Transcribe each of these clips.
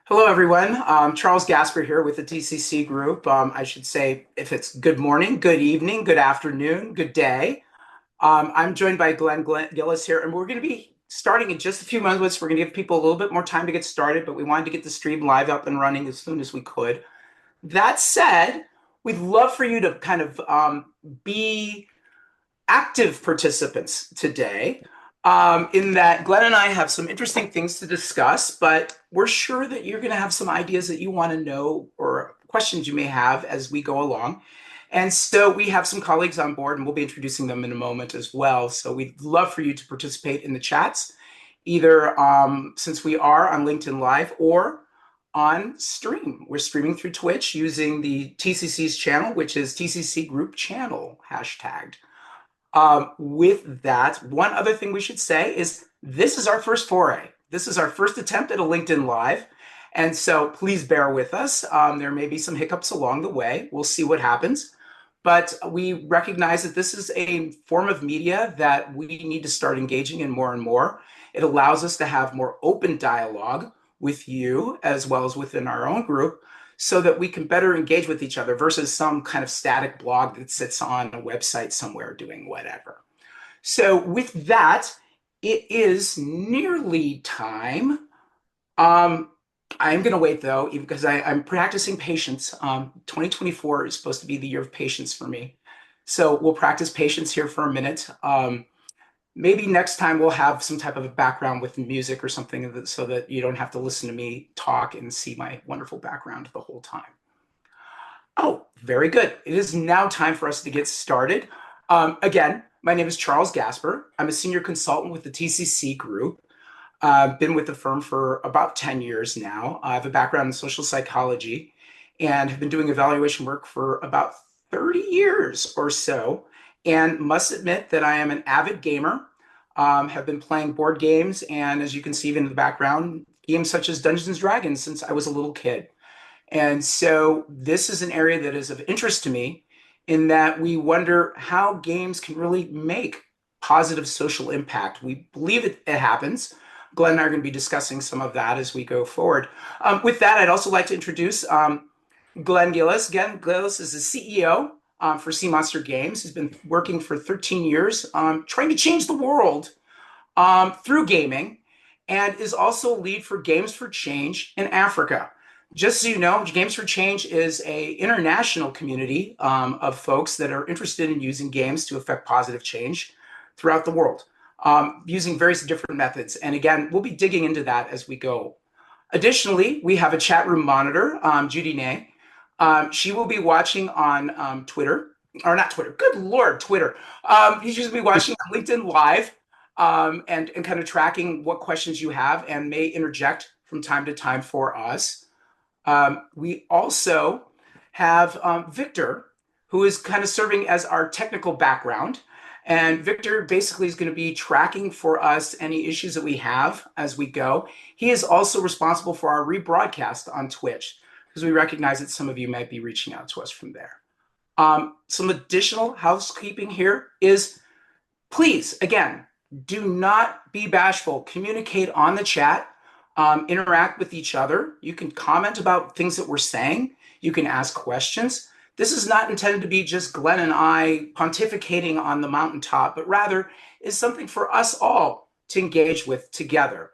Hello, everyone. Charles Gasper here with the TCC Group. I should say if it's good morning, good evening, good afternoon, good day. I'm joined by Glen Gillis here, and we're going to be starting in just a few moments. We're going to give people a little bit more time to get started, but we wanted to get the stream live up and running as soon as we could. That said, we'd love for you to kind of be active participants today, in that Glenn and I have some interesting things to discuss, but we're sure that you're going to have some ideas that you want to know or questions you may have as we go along. And so we have some colleagues on board, and we'll be introducing them in a moment as well. So we'd love for you to participate in the chats, either since we are on LinkedIn Live or on stream. We're streaming through Twitch using the TCC's channel, which is TCC Group Channel hashtagged. With that, one other thing we should say is this is our first foray. This is our first attempt at a LinkedIn Live. And so please bear with us. There may be some hiccups along the way. We'll see what happens. But we recognize that this is a form of media that we need to start engaging in more and more. It allows us to have more open dialogue with you as well as within our own group so that we can better engage with each other versus some kind of static blog that sits on a website somewhere doing whatever. So, with that, it is nearly time. I'm going to wait though, because I'm practicing patience. 2024 is supposed to be the year of patience for me. So, we'll practice patience here for a minute. Maybe next time we'll have some type of a background with music or something so that you don't have to listen to me talk and see my wonderful background the whole time. Oh, very good. It is now time for us to get started. Again, my name is Charles Gasper. I'm a senior consultant with the TCC Group. I've been with the firm for about 10 years now. I have a background in social psychology and have been doing evaluation work for about 30 years or so. And must admit that I am an avid gamer, have been playing board games, and as you can see even in the background, games such as Dungeons and Dragons since I was a little kid. And so this is an area that is of interest to me in that we wonder how games can really make positive social impact. We believe it happens. Glenn and I are going to be discussing some of that as we go forward. With that, I'd also like to introduce Glen Gillis. Again, Gillis is the CEO for Sea Monster Games. He's been working for 13 years trying to change the world through gaming, and is also lead for Games for Change in Africa. Just so you know, Games for Change is a international community of folks that are interested in using games to affect positive change throughout the world, using various different methods. And again, we'll be digging into that as we go. Additionally, we have a chat room monitor, Judy Nay. She will be watching on Twitter, or not Twitter, good Lord, Twitter. She's going to be watching on LinkedIn Live and kind of tracking what questions you have and may interject from time to time for us. We also have Victor, who is kind of serving as our technical background. And Victor basically is going to be tracking for us any issues that we have as we go. He is also responsible for our rebroadcast on Twitch, because we recognize that some of you might be reaching out to us from there. Some additional housekeeping here is, please, again, do not be bashful. Communicate on the chat. Interact with each other. You can comment about things that we're saying. You can ask questions. This is not intended to be just Glenn and I pontificating on the mountaintop, but rather is something for us all to engage with together.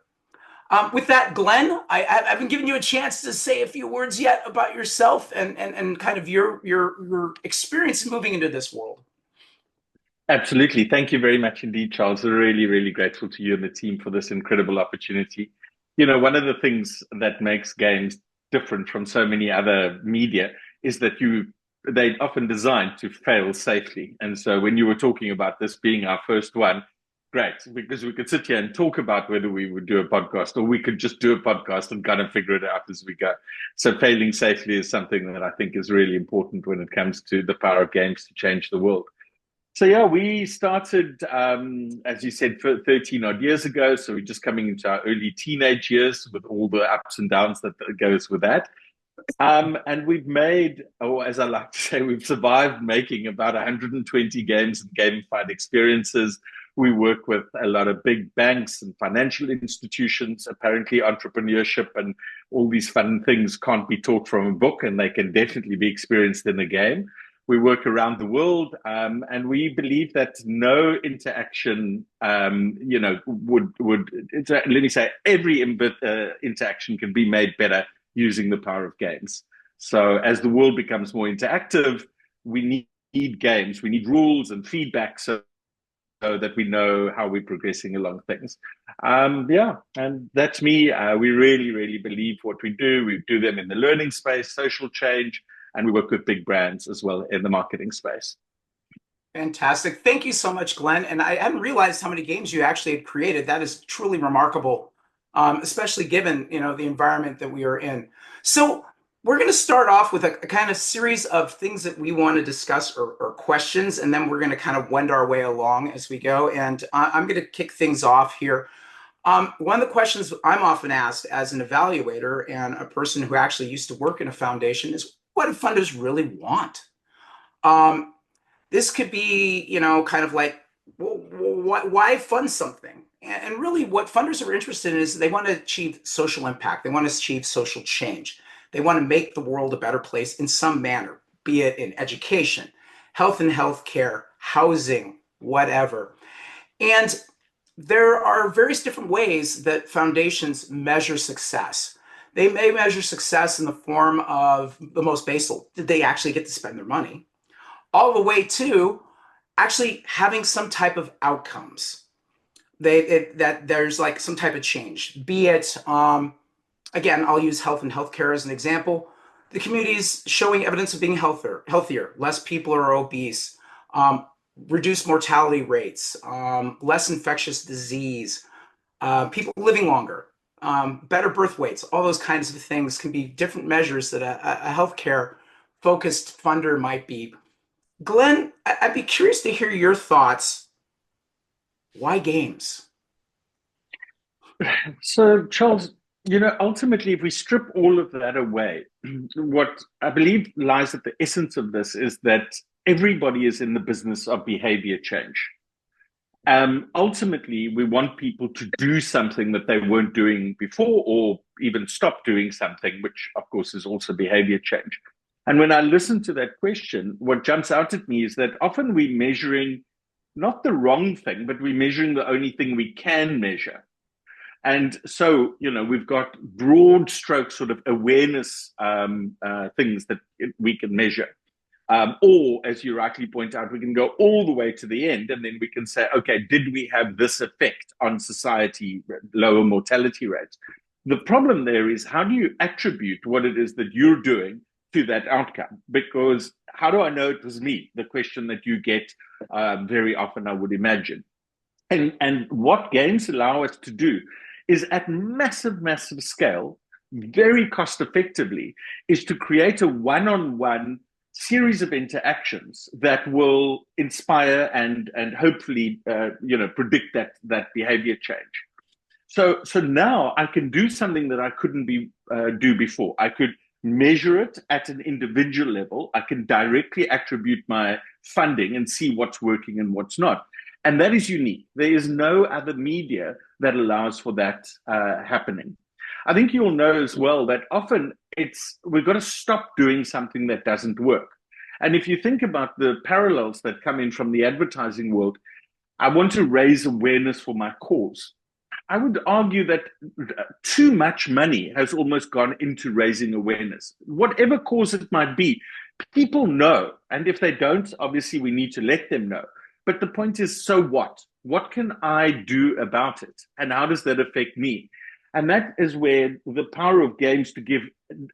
With that, Glenn, I haven't given you a chance to say a few words yet about yourself and kind of your experience in moving into this world. Absolutely. Thank you very much indeed, Charles. We're really, really grateful to you and the team for this incredible opportunity. You know, one of the things that makes games different from so many other media is that they're often designed to fail safely. And so when you were talking about this being our first one, great, because we could sit here and talk about whether we would do a podcast, or we could just do a podcast and kind of figure it out as we go. So failing safely is something that I think is really important when it comes to the power of games to change the world. So yeah, we started, as you said, 13 odd years ago. So we're just coming into our early teenage years with all the ups and downs that goes with that. And we've made, or as I like to say, we've survived making about 120 games and gamified experiences. We work with a lot of big banks and financial institutions. Apparently, entrepreneurship and all these fun things can't be taught from a book, and they can definitely be experienced in a game. We work around the world, and we believe that no interaction, let me say, every interaction can be made better using the power of games. So as the world becomes more interactive, we need games, we need rules and feedback so that we know how we're progressing along things. Yeah, and that's me. We really, really believe what we do. We do them in the learning space, social change, and we work with big brands as well in the marketing space. Fantastic. Thank you so much, Glenn. And I hadn't realized how many games you actually had created. That is truly remarkable, especially given, the environment that we are in. So we're going to start off with a kind of series of things that we want to discuss or questions, and then we're going to kind of wend our way along as we go. And I'm going to kick things off here. One of the questions I'm often asked as an evaluator and a person who actually used to work in a foundation is, what do funders really want? This could be, kind of like, why fund something? And really, what funders are interested in is they want to achieve social impact. They want to achieve social change. They want to make the world a better place in some manner, be it in education, health and healthcare, housing, whatever. And there are various different ways that foundations measure success. They may measure success in the form of the most basal. Did they actually get to spend their money? All the way to actually having some type of outcomes. That there's like some type of change. Be it, again, I'll use health and healthcare as an example. The community is showing evidence of being healthier. Less people are obese. Reduced mortality rates. Less infectious disease. People living longer. Better birth weights. All those kinds of things can be different measures that a healthcare focused funder might be. Glenn, I'd be curious to hear your thoughts. Why games? So, Charles, ultimately, if we strip all of that away, what I believe lies at the essence of this is that everybody is in the business of behavior change. Ultimately, we want people to do something that they weren't doing before, or even stop doing something, which, of course, is also behavior change. And when I listen to that question, what jumps out at me is that often we're measuring not the wrong thing, but we're measuring the only thing we can measure. And so, we've got broad stroke sort of awareness things that we can measure. Or, as you rightly point out, we can go all the way to the end, and then we can say, okay, did we have this effect on society, lower mortality rates? The problem there is, how do you attribute what it is that you're doing to that outcome? Because how do I know it was me? The question that you get very often, I would imagine. And what games allow us to do is at massive, massive scale, very cost effectively, is to create a one-on-one series of interactions that will inspire and hopefully predict that behavior change. So now I can do something that I couldn't do before. I could measure it at an individual level. I can directly attribute my funding and see what's working and what's not. And that is unique. There is no other media that allows for that happening. I think you'll know as well that often we've got to stop doing something that doesn't work. And if you think about the parallels that come in from the advertising world, I want to raise awareness for my cause. I would argue that too much money has almost gone into raising awareness. Whatever cause it might be, people know. And if they don't, obviously we need to let them know. But the point is, so what? What can I do about it? And how does that affect me? And that is where the power of games to give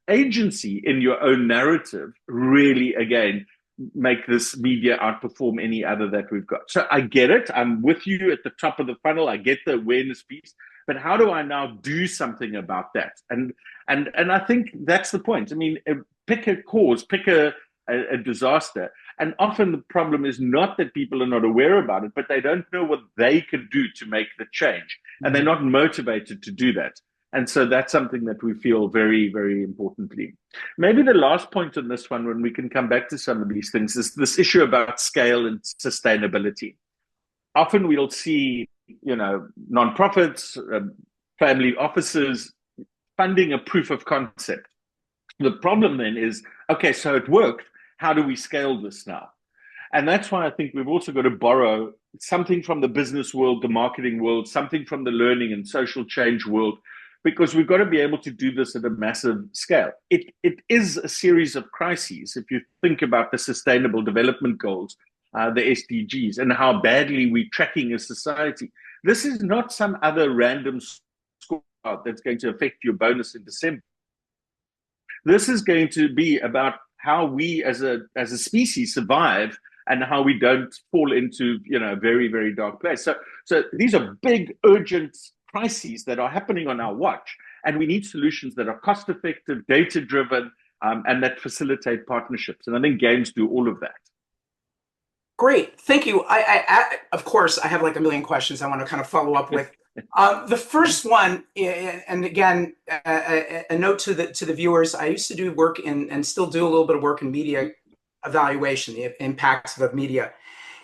agency in your own narrative really, again, make this media outperform any other that we've got. So I get it. I'm with you at the top of the funnel. I get the awareness piece. But how do I now do something about that? And I think that's the point. I mean, pick a cause, pick a disaster. And often the problem is not that people are not aware about it, but they don't know what they could do to make the change. And they're not motivated to do that. And so that's something that we feel very, very importantly. Maybe the last point on this one, when we can come back to some of these things, is this issue about scale and sustainability. often we'll see, nonprofits, family offices funding a proof of concept. The problem then is, okay, so it worked. How do we scale this now? And that's why I think we've also got to borrow something from the business world, the marketing world, something from the learning and social change world, because we've got to be able to do this at a massive scale. It is a series of crises. If you think about the Sustainable Development Goals, the SDGs, and how badly we're tracking as society, this is not some other random score that's going to affect your bonus in December. This is going to be about how we as a species survive and how we don't fall into a very, very dark place. So these are big urgent crises that are happening on our watch, and we need solutions that are cost effective, data driven, and that facilitate partnerships. And I think games do all of that. Great, thank you. Of course, I have like a million questions I want to kind of follow up with. The first one, and again, a note to the viewers. I used to do work in, and still do a little bit of work in media evaluation, the impacts of media,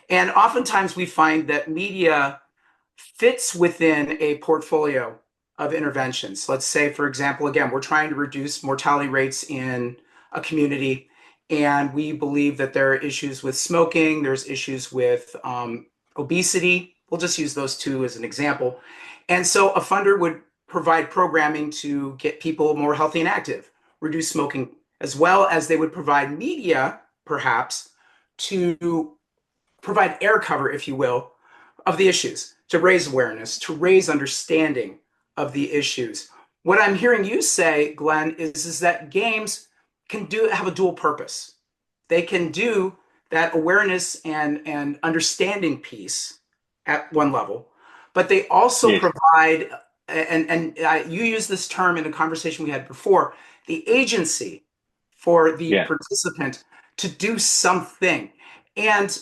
and oftentimes we find that media fits within a portfolio of interventions. Let's say, for example, again, we're trying to reduce mortality rates in a community, and we believe that there are issues with smoking, there's issues with obesity. We'll just use those two as an example. And so a funder would provide programming to get people more healthy and active, reduce smoking, as well as they would provide media, perhaps, to provide air cover, if you will, of the issues, to raise awareness, to raise understanding of the issues. What I'm hearing you say, Glenn, is that games can have a dual purpose. They can do that awareness and understanding piece at one level, but they also Yes. provide, and you used this term in a conversation we had before, the agency for the Yeah. participant to do something. And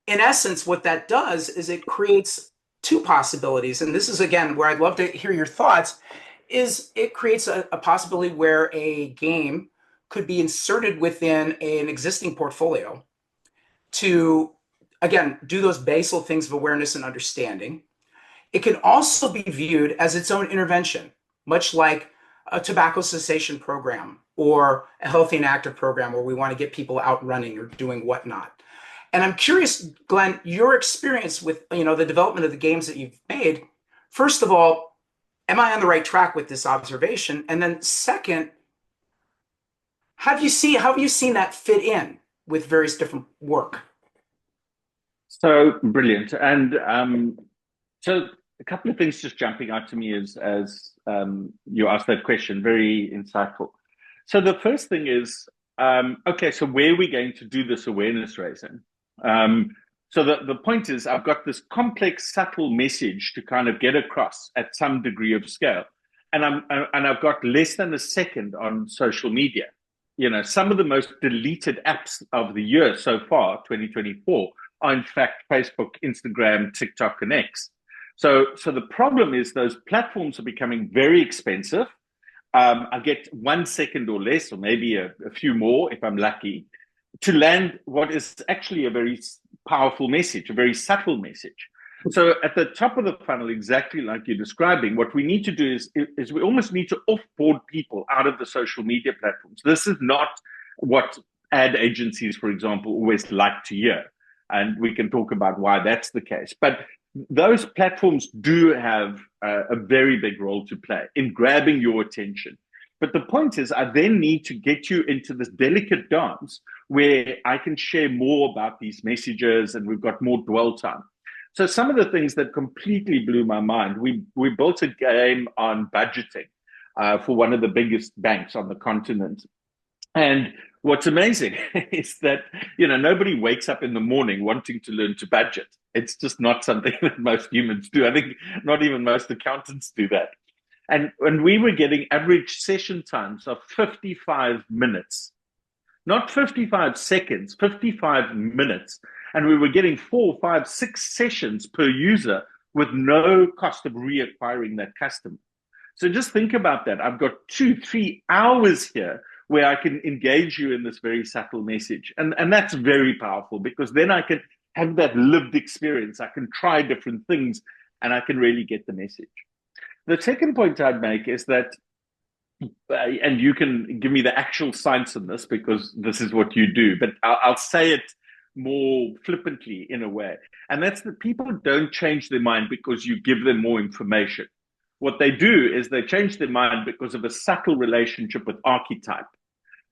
in essence, what that does is it creates two possibilities. And this is, again, where I'd love to hear your thoughts, is it creates a possibility where a game could be inserted within an existing portfolio to, again, do those basal things of awareness and understanding. It can also be viewed as its own intervention, much like a tobacco cessation program or a healthy and active program where we want to get people out running or doing whatnot. And I'm curious, Glenn, your experience with the development of the games that you've made. First of all, am I on the right track with this observation? And then second, how have you seen that fit in with various different work? So brilliant. And so a couple of things just jumping out to me as you asked that question, very insightful. So the first thing is, okay, so where are we going to do this awareness raising? So the point is, I've got this complex, subtle message to kind of get across at some degree of scale, and I've got less than a second on social media. Some of the most deleted apps of the year so far, 2024, are in fact Facebook, Instagram, TikTok, and X. So the problem is those platforms are becoming very expensive. I get 1 second or less, or maybe a few more if I'm lucky, to land what is actually a very powerful message, a very subtle message. So at the top of the funnel, exactly like you're describing, what we need to do is we almost need to offboard people out of the social media platforms. This is not what ad agencies, for example, always like to hear. And we can talk about why that's the case. But those platforms do have a very big role to play in grabbing your attention. But the point is, I then need to get you into this delicate dance where I can share more about these messages and we've got more dwell time. So some of the things that completely blew my mind, we built a game on budgeting for one of the biggest banks on the continent. And what's amazing is that, nobody wakes up in the morning wanting to learn to budget. It's just not something that most humans do. I think not even most accountants do that. And we were getting average session times of 55 minutes, not 55 seconds, 55 minutes. And we were getting 4, 5, 6 sessions per user with no cost of reacquiring that customer. So just think about that. I've got 2, 3 hours here where I can engage you in this very subtle message. And that's very powerful because then I can have that lived experience. I can try different things and I can really get the message. The second point I'd make is that, and you can give me the actual science on this because this is what you do, but I'll say it more flippantly in a way. And that's that people don't change their mind because you give them more information. What they do is they change their mind because of a subtle relationship with archetype.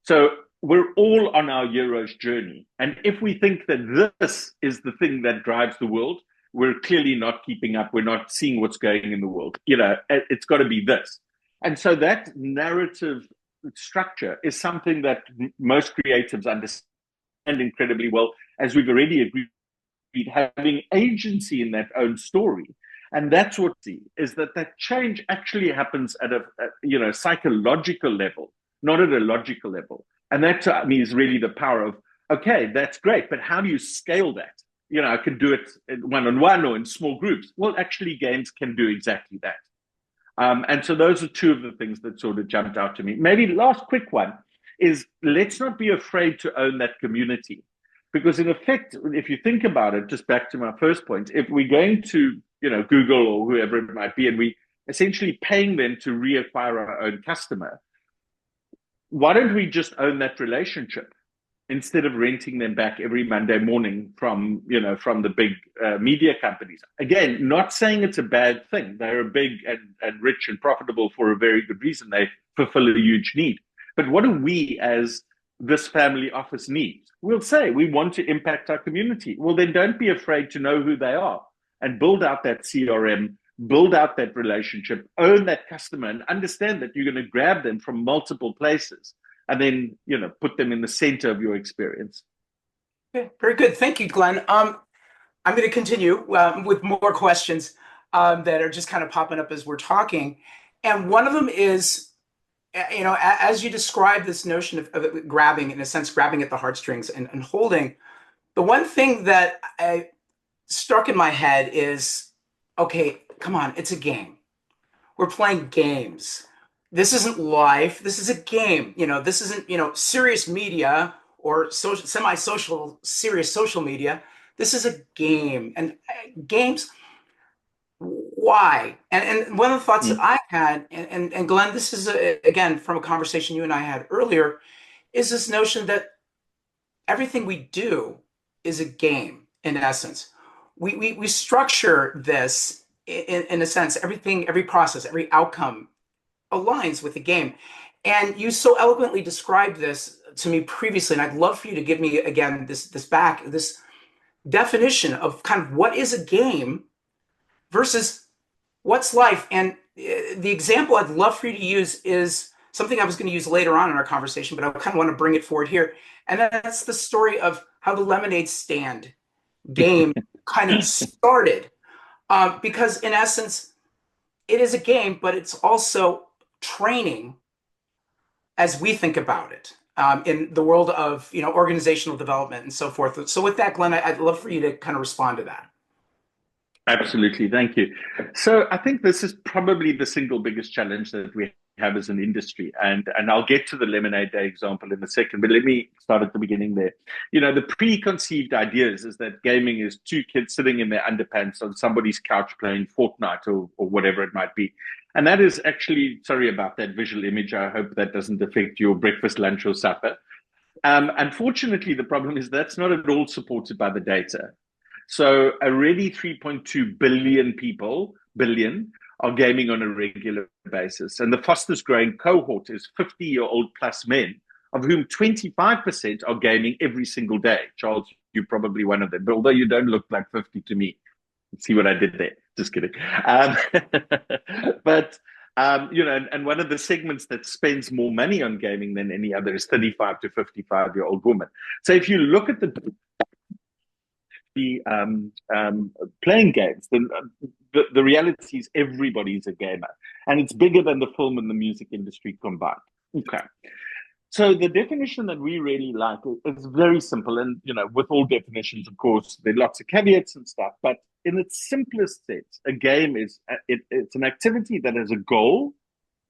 So we're all on our hero's journey. And if we think that this is the thing that drives the world, we're clearly not keeping up. We're not seeing what's going in the world. It's got to be this. And so that narrative structure is something that most creatives understand incredibly well, as we've already agreed, having agency in that own story. And that's what is that change actually happens at a psychological level, not at a logical level. And that to me is really the power of, okay, that's great, but how do you scale that? I can do it one-on-one or in small groups. Well, actually, games can do exactly that. And so those are two of the things that sort of jumped out to me. Maybe last quick one is let's not be afraid to own that community. Because in effect, if you think about it, just back to my first point, if we're going to, Google or whoever it might be, and we essentially paying them to reacquire our own customer, why don't we just own that relationship instead of renting them back every Monday morning from the big media companies? Again, not saying it's a bad thing. They're big and rich and profitable for a very good reason. They fulfill a huge need. But what do we as this family office need? We'll say we want to impact our community. Well, then don't be afraid to know who they are and build out that CRM, build out that relationship, own that customer, and understand that you're going to grab them from multiple places and then, put them in the center of your experience. Okay, very good. Thank you, Glenn. I'm going to continue with more questions that are just kind of popping up as we're talking. And one of them is, as you describe this notion of grabbing, in a sense, grabbing at the heartstrings and holding, the one thing that I struck in my head is, okay, come on, it's a game. We're playing games. This isn't life. This is a game. This isn't, serious media or social, semi-social, serious social media. This is a game. And games, why? And one of the thoughts that I had, and Glenn, this is, again, from a conversation you and I had earlier, is this notion that everything we do is a game, in essence. We structure this in a sense, every process, every outcome aligns with the game. And you so eloquently described this to me previously, and I'd love for you to give me again this definition of kind of what is a game versus what's life. And the example I'd love for you to use is something I was going to use later on in our conversation, but I kind of want to bring it forward here. And that's the story of how the lemonade stand game kind of started. Because in essence, it is a game, but it's also training as we think about it in the world of organizational development and so forth. So with that, Glenn, I'd love for you to kind of respond to that. Absolutely. Thank you. So I think this is probably the single biggest challenge that we have as an industry. And I'll get to the Lemonade Day example in a second, but let me start at the beginning there. The preconceived ideas is that gaming is two kids sitting in their underpants on somebody's couch playing Fortnite or whatever it might be. And that is actually, sorry about that visual image. I hope that doesn't affect your breakfast, lunch, or supper. Unfortunately, the problem is that's not at all supported by the data. So already 3.2 billion people, are gaming on a regular basis. And the fastest growing cohort is 50-year-old plus men, of whom 25% are gaming every single day. Charles, you're probably one of them, but although you don't look like 50 to me. See what I did there? Just kidding. But and one of the segments that spends more money on gaming than any other is 35 to 55-year-old woman. So if you look at the playing games, then the reality is everybody's a gamer, and it's bigger than the film and the music industry combined. Okay. So the definition that we really like is very simple, and with all definitions, of course, there are lots of caveats and stuff. But in its simplest sense, a game is it's an activity that has a goal,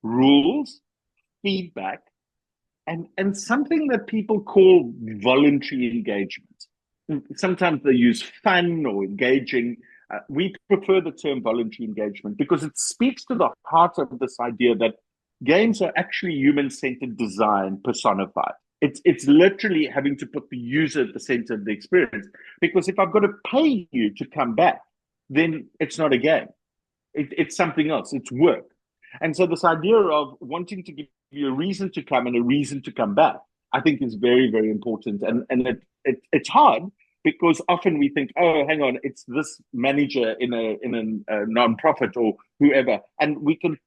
rules, feedback, and something that people call voluntary engagement. sometimes they use fun or engaging. We prefer the term voluntary engagement because it speaks to the heart of this idea that games are actually human-centered design personified. It's literally having to put the user at the center of the experience. Because if I've got to pay you to come back, then it's not a game. It's something else. It's work. And so this idea of wanting to give you a reason to come and a reason to come back, I think is very, very important. It's hard because often we think, oh, hang on, it's this manager in a non-profit or whoever, and we can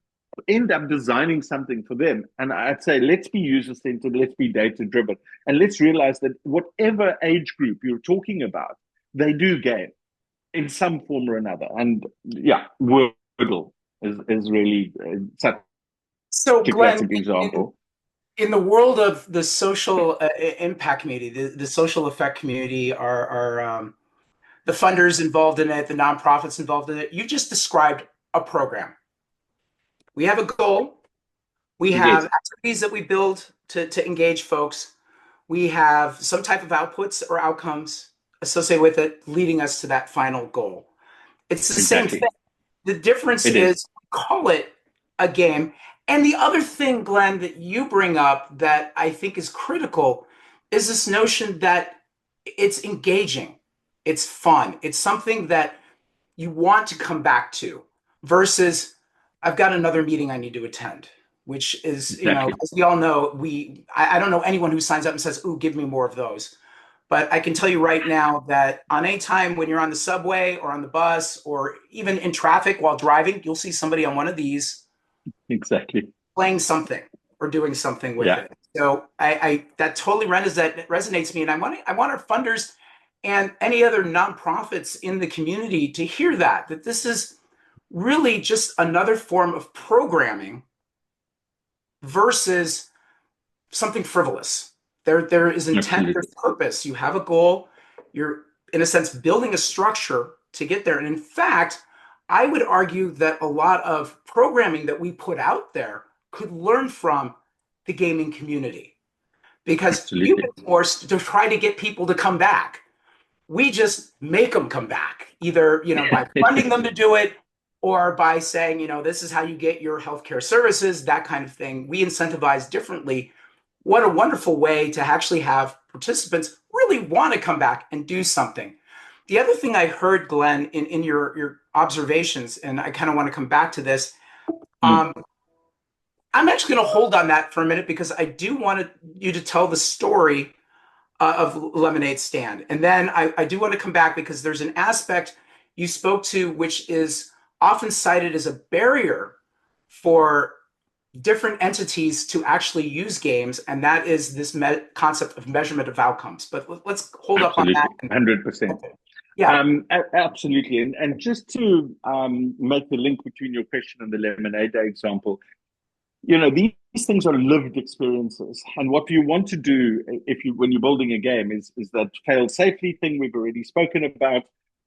end up designing something for them. And I'd say, let's be user-centered, let's be data-driven, and let's realize that whatever age group you're talking about, they do game in some form or another. And yeah, Wordle is really such So, a Glenn, classic example. in the world of the social impact community, the social effect community, the funders involved in it, the nonprofits involved in it, you just described a program. We have a goal. We have Yes, activities that we build to engage folks. We have some type of outputs or outcomes associated with it, leading us to that final goal. It's the same thing. exactly. The difference It is. is call it a game. And the other thing, Glenn, that you bring up that I think is critical is this notion that it's engaging, it's fun, it's something that you want to come back to versus I've got another meeting I need to attend, which is, Exactly. as we all know, I don't know anyone who signs up and says, "Ooh, give me more of those." But I can tell you right now that on any time when you're on the subway or on the bus or even in traffic while driving, you'll see somebody on one of these Exactly. playing something or doing something with Yeah, it. So I that totally resonates me, and I want our funders and any other nonprofits in the community to hear that this is really just another form of programming versus something frivolous. There is intent, absolutely. there's purpose. You have a goal. You're in a sense building a structure to get there. And in fact, I would argue that a lot of programming that we put out there could learn from the gaming community because you've Absolutely. been forced to try to get people to come back. We just make them come back, either by funding them to do it or by saying, this is how you get your healthcare services, that kind of thing. We incentivize differently. What a wonderful way to actually have participants really want to come back and do something. The other thing I heard, Glenn, in your observations, and I kind of want to come back to this, Mm. um, I'm actually going to hold on that for a minute because I do want you to tell the story of Lemonade Stand. And then I do want to come back because there's an aspect you spoke to which is often cited as a barrier for different entities to actually use games, and that is this concept of measurement of outcomes. But let's hold up on that. Absolutely. 100%. Yeah, Absolutely. And just to make the link between your question and the Lemonade Day example, these things are lived experiences. And what you want to do if you when you're building a game is that fail safely thing we've already spoken about,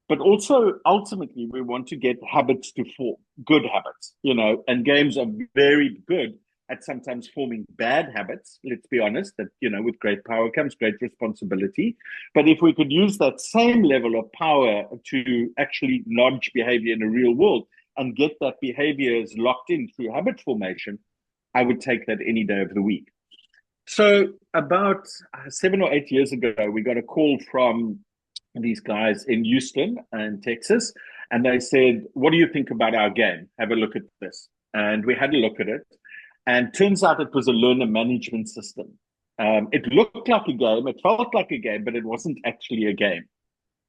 but also ultimately we want to get habits to form, good habits, and games are very good at sometimes forming bad habits. Let's be honest, that with great power comes great responsibility. But if we could use that same level of power to actually nudge behavior in a real world and get that behavior as locked in through habit formation, I would take that any day of the week. So about 7 or 8 years ago, we got a call from these guys in Houston and Texas, and they said, "What do you think about our game? Have a look at this." And we had a look at it, and turns out it was a learner management system. It looked like a game, it felt like a game, but it wasn't actually a game.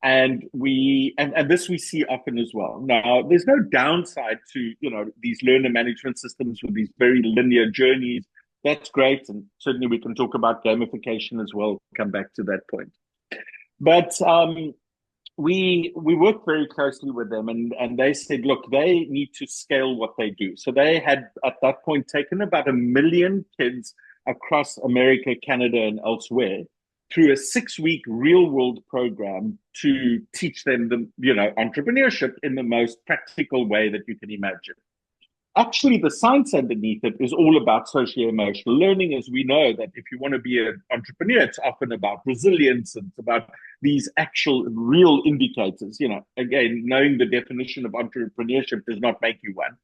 And this we see often as well. Now, there's no downside to these learner management systems with these very linear journeys. That's great, and certainly we can talk about gamification as well. Come back to that point. But we worked very closely with them, and they said, look, they need to scale what they do. So they had at that point taken about 1 million kids across America, Canada, and elsewhere through a 6-week real world program to teach them the entrepreneurship in the most practical way that you can imagine. actually the science underneath it is all about socio-emotional learning. As we know, that if you want to be an entrepreneur, it's often about resilience and it's about these actual real indicators. Again, knowing the definition of entrepreneurship does not make you one.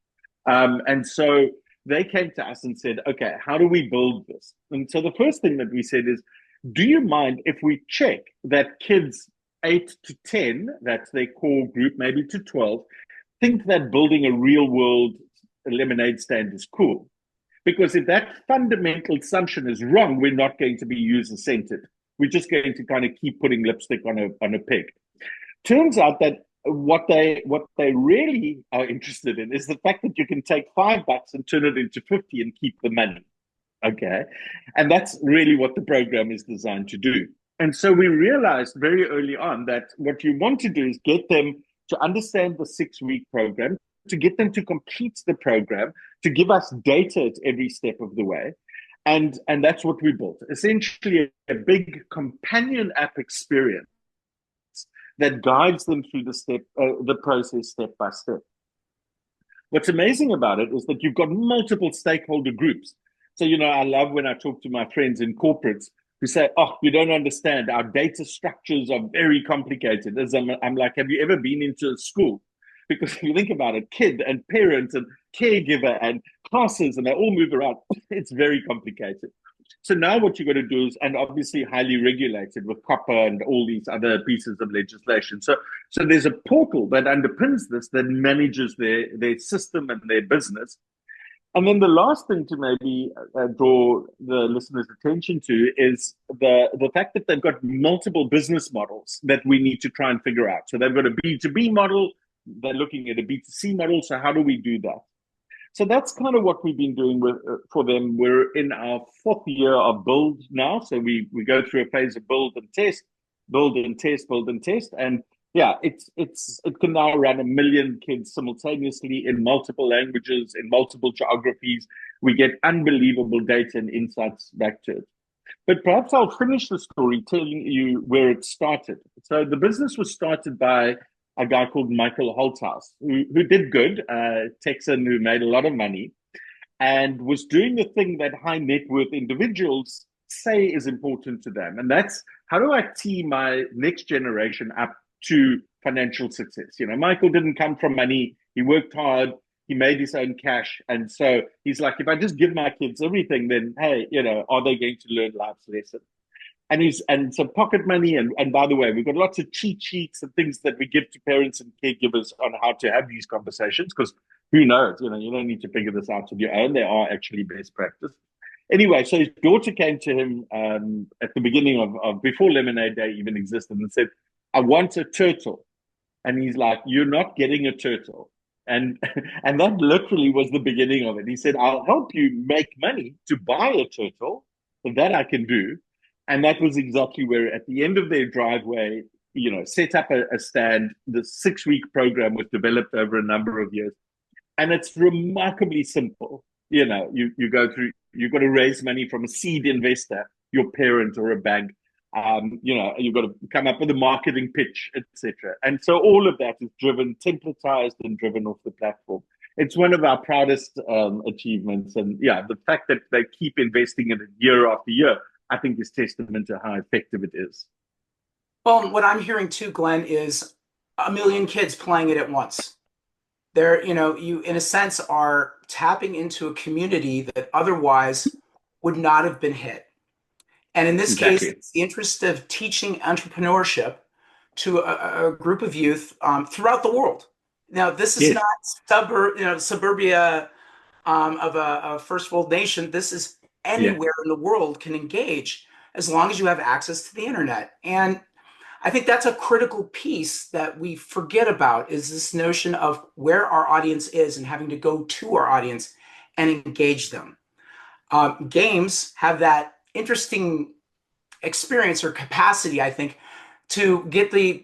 And so they came to us and said, okay, how do we build this? And so the first thing that we said is, do you mind if we check that kids 8 to 10, that's their core group, maybe to 12, think that building a real world lemonade stand is cool? Because if that fundamental assumption is wrong, we're not going to be user centered. We're just going to kind of keep putting lipstick on a pig. Turns out that what they really are interested in is the fact that you can take $5 and turn it into 50 and keep the money. Okay. And that's really what the program is designed to do. And so we realized very early on that what you want to do is get them to understand the 6-week program, to get them to complete the program, to give us data at every step of the way. And that's what we built. Essentially a big companion app experience that guides them through the process step by step. What's amazing about it is that you've got multiple stakeholder groups. So, I love when I talk to my friends in corporates who say, oh, you don't understand. Our data structures are very complicated. As I'm like, have you ever been into a school? Because if you think about it, kid and parent and caregiver and classes, and they all move around, it's very complicated. So now what you've got to do is, and obviously highly regulated with COPPA and all these other pieces of legislation. So there's a portal that underpins this, that manages their system and their business. And then the last thing to maybe draw the listeners' attention to is the fact that they've got multiple business models that we need to try and figure out. So they've got a B2B model, they're looking at a B2C model. So how do we do that? So that's kind of what we've been doing for them. We're in our 4th year of build now. So we go through a phase of build and test, build and test, build and test. And yeah, it can now run 1 million kids simultaneously in multiple languages, in multiple geographies. We get unbelievable data and insights back to it. But perhaps I'll finish the story telling you where it started. So the business was started by a guy called Michael Holthaus, who did good, Texan who made a lot of money, and was doing the thing that high net worth individuals say is important to them. And that's, how do I tee my next generation up to financial success? Michael didn't come from money. He worked hard. He made his own cash. And so he's like, if I just give my kids everything, then, hey, are they going to learn life's lesson? And some pocket money. And by the way, we've got lots of cheat sheets and things that we give to parents and caregivers on how to have these conversations, because who knows, you don't need to figure this out on your own. They are actually best practice. Anyway, so his daughter came to him at the beginning of before Lemonade Day even existed and said, I want a turtle. And he's like, you're not getting a turtle. And that literally was the beginning of it. He said, I'll help you make money to buy a turtle. So that I can do. And that was exactly where, at the end of their driveway, set up a stand. The 6-week program was developed over a number of years. And it's remarkably simple. You go through, you've got to raise money from a seed investor, your parent or a bank. You've got to come up with a marketing pitch, etc. And so all of that is templatized and driven off the platform. It's one of our proudest achievements. And yeah, the fact that they keep investing in it year after year, I think is testament to how effective it is. Well, what I'm hearing too, Glenn, is 1 million kids playing it at once. You in a sense are tapping into a community that otherwise would not have been hit. And in this case, it's the interest of teaching entrepreneurship to a group of youth throughout the world. Now, this is not suburbia of a first world nation. This is anywhere in the world can engage as long as you have access to the internet. And I think that's a critical piece that we forget about, is this notion of where our audience is and having to go to our audience and engage them. Games have that interesting experience or capacity, I think, to get the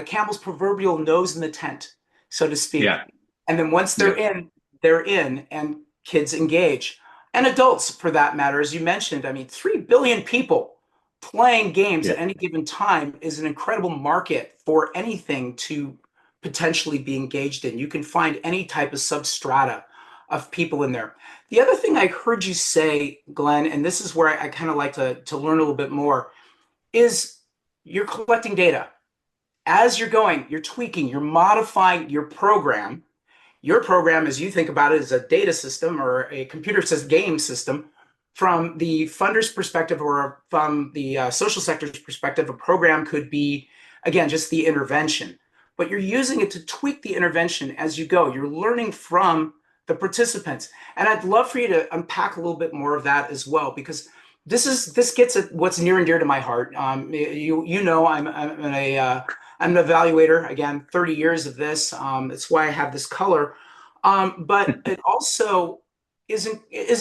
camel's proverbial nose in the tent, so to speak. Yeah. And then once they're in, and kids engage. And adults, for that matter, as you mentioned. 3 billion people playing games at any given time is an incredible market for anything to potentially be engaged in. You can find any type of substrata of people in there. The other thing I heard you say, Glenn, and this is where I kind of like to learn a little bit more, is you're collecting data. As you're going, you're tweaking, you're modifying your program, as you think about it, is a data system or a computer system, game system. From the funder's perspective or from the social sector's perspective, a program could be, again, just the intervention. But you're using it to tweak the intervention as you go. You're learning from the participants. And I'd love for you to unpack a little bit more of that as well, because this gets at what's near and dear to my heart. You know, I'm an evaluator, again, 30 years of this. That's why I have this color. But it also is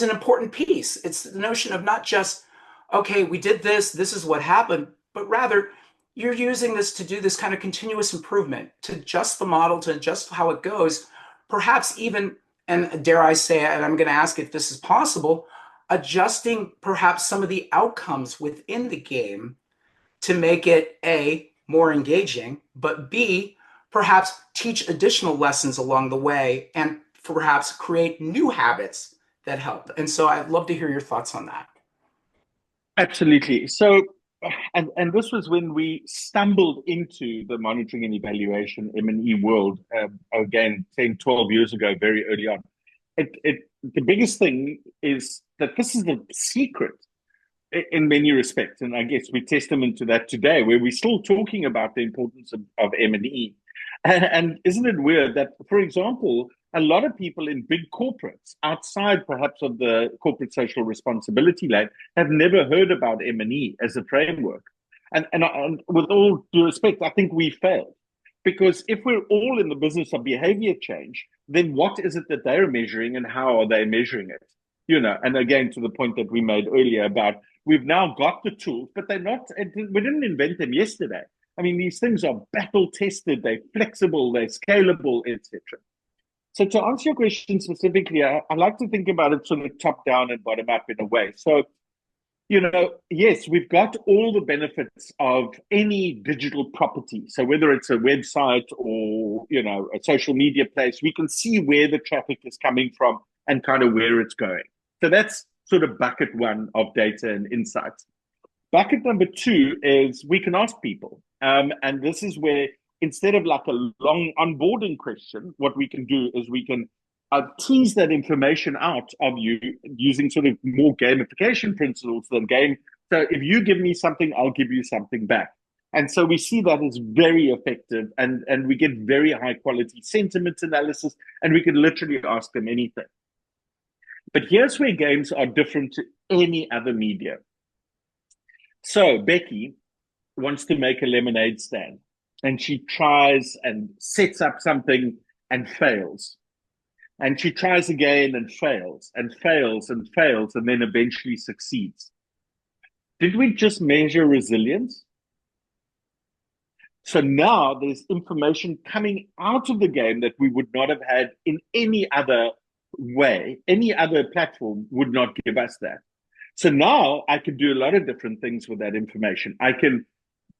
an important piece. It's the notion of not just, okay, we did this is what happened, but rather you're using this to do this kind of continuous improvement, to adjust the model, to adjust how it goes, perhaps even, and dare I say, and I'm going to ask if this is possible, adjusting perhaps some of the outcomes within the game to make it A, more engaging, but B, perhaps teach additional lessons along the way and perhaps create new habits that help. And so I'd love to hear your thoughts on that. Absolutely. So, and this was when we stumbled into the monitoring and evaluation M&E world, again, 10, 12 years ago, very early on. The biggest thing is that this is the secret in many respects. And I guess we're testament to that today, where we're still talking about the importance of M&E. And isn't it weird that, for example, a lot of people in big corporates, outside perhaps of the corporate social responsibility lane, have never heard about M&E as a framework. And with all due respect, I think we failed. Because if we're all in the business of behavior change, then what is it that they're measuring and how are they measuring it? You know, and again, to the point that we made earlier about we've now got the tools, but they're not, we didn't invent them yesterday. I mean, these things are battle tested, they're flexible, they're scalable, etc. So to answer your question specifically, I like to think about it sort of top down and bottom up in a way. So, you know, yes, we've got all the benefits of any digital property. So whether it's a website or, you know, a social media place, we can see where the traffic is coming from and kind of where it's going. So that's sort of bucket one of data and insights. Bucket number two is we can ask people. And this is where instead of like a long onboarding question, what we can do is we can tease that information out of you using sort of more gamification principles than game. So if you give me something, I'll give you something back. And so we see that as very effective and we get very high quality sentiment analysis and we can literally ask them anything. But here's where games are different to any other media. So Becky wants to make a lemonade stand and she tries and sets up something and fails. And she tries again and fails and fails and fails and then eventually succeeds. Did we just measure resilience? So now there's information coming out of the game that we would not have had in any other way. Any other platform would not give us that. So now I can do a lot of different things with that information. I can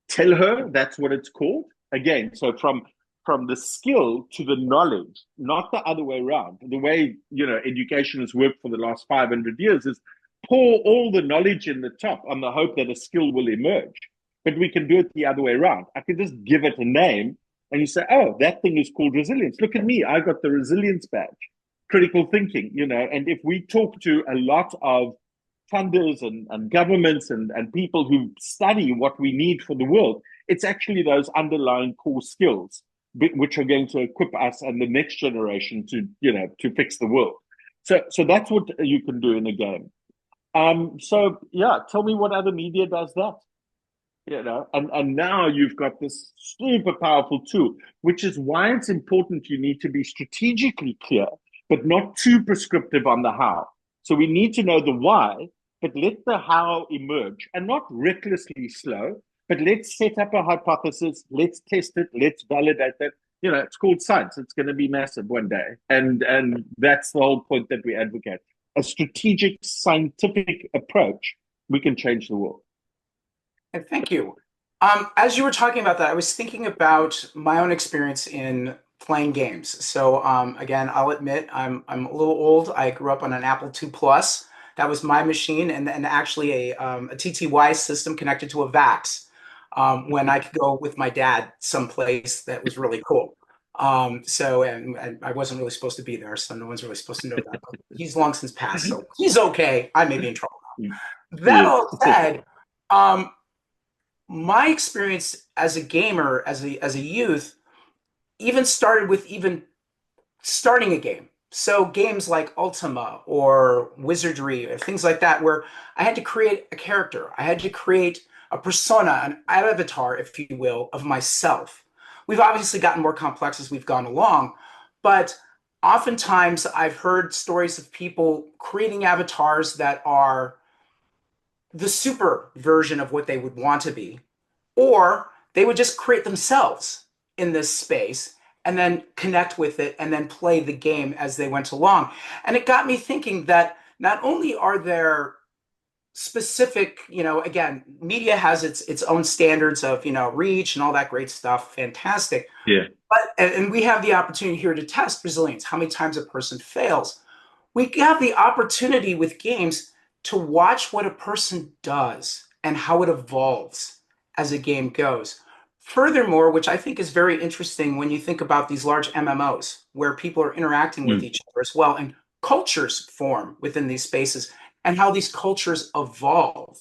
tell her that's what it's called. Again, so from the skill to the knowledge, not the other way around. The way, you know, education has worked for the last 500 years is pour all the knowledge in the top on the hope that a skill will emerge. But we can do it the other way around. I can just give it a name and you say, oh, that thing is called resilience. Look at me. I got the resilience badge. Critical thinking, you know, and if we talk to a lot of funders and governments and people who study what we need for the world, it's actually those underlying core skills which are going to equip us and the next generation to, you know, to fix the world. So that's what you can do in a game. So yeah, tell me what other media does that. You know, and now you've got this super powerful tool, which is why it's important you need to be strategically clear, but not too prescriptive on the how. So we need to know the why, but let the how emerge and not recklessly slow, but let's set up a hypothesis, let's test it, let's validate that. You know, it's called science. It's going to be massive one day. And that's the whole point that we advocate. A strategic scientific approach, we can change the world. And thank you. As you were talking about that, I was thinking about my own experience in playing games. So, again, I'll admit I'm a little old. I grew up on an Apple II Plus. That was my machine, and actually a TTY system connected to a VAX when I could go with my dad someplace that was really cool. And I wasn't really supposed to be there, so no one's really supposed to know that. But he's long since passed, so he's okay. I may be in trouble now. That Yes. all said, um, my experience as a gamer, as a youth, even started with even starting a game. So games like Ultima or Wizardry or things like that, where I had to create a character, I had to create a persona, an avatar, if you will, of myself. We've obviously gotten more complex as we've gone along, but oftentimes I've heard stories of people creating avatars that are the super version of what they would want to be, or they would just create themselves in this space and then connect with it and then play the game as they went along. And it got me thinking that not only are there specific, again, media has its own standards of, reach and all that great stuff, fantastic. Yeah. But and we have the opportunity here to test resilience, how many times a person fails. We have the opportunity with games to watch what a person does and how it evolves as a game goes. Furthermore, which I think is very interesting when you think about these large MMOs where people are interacting with Mm. each other as well, and cultures form within these spaces and how these cultures evolve,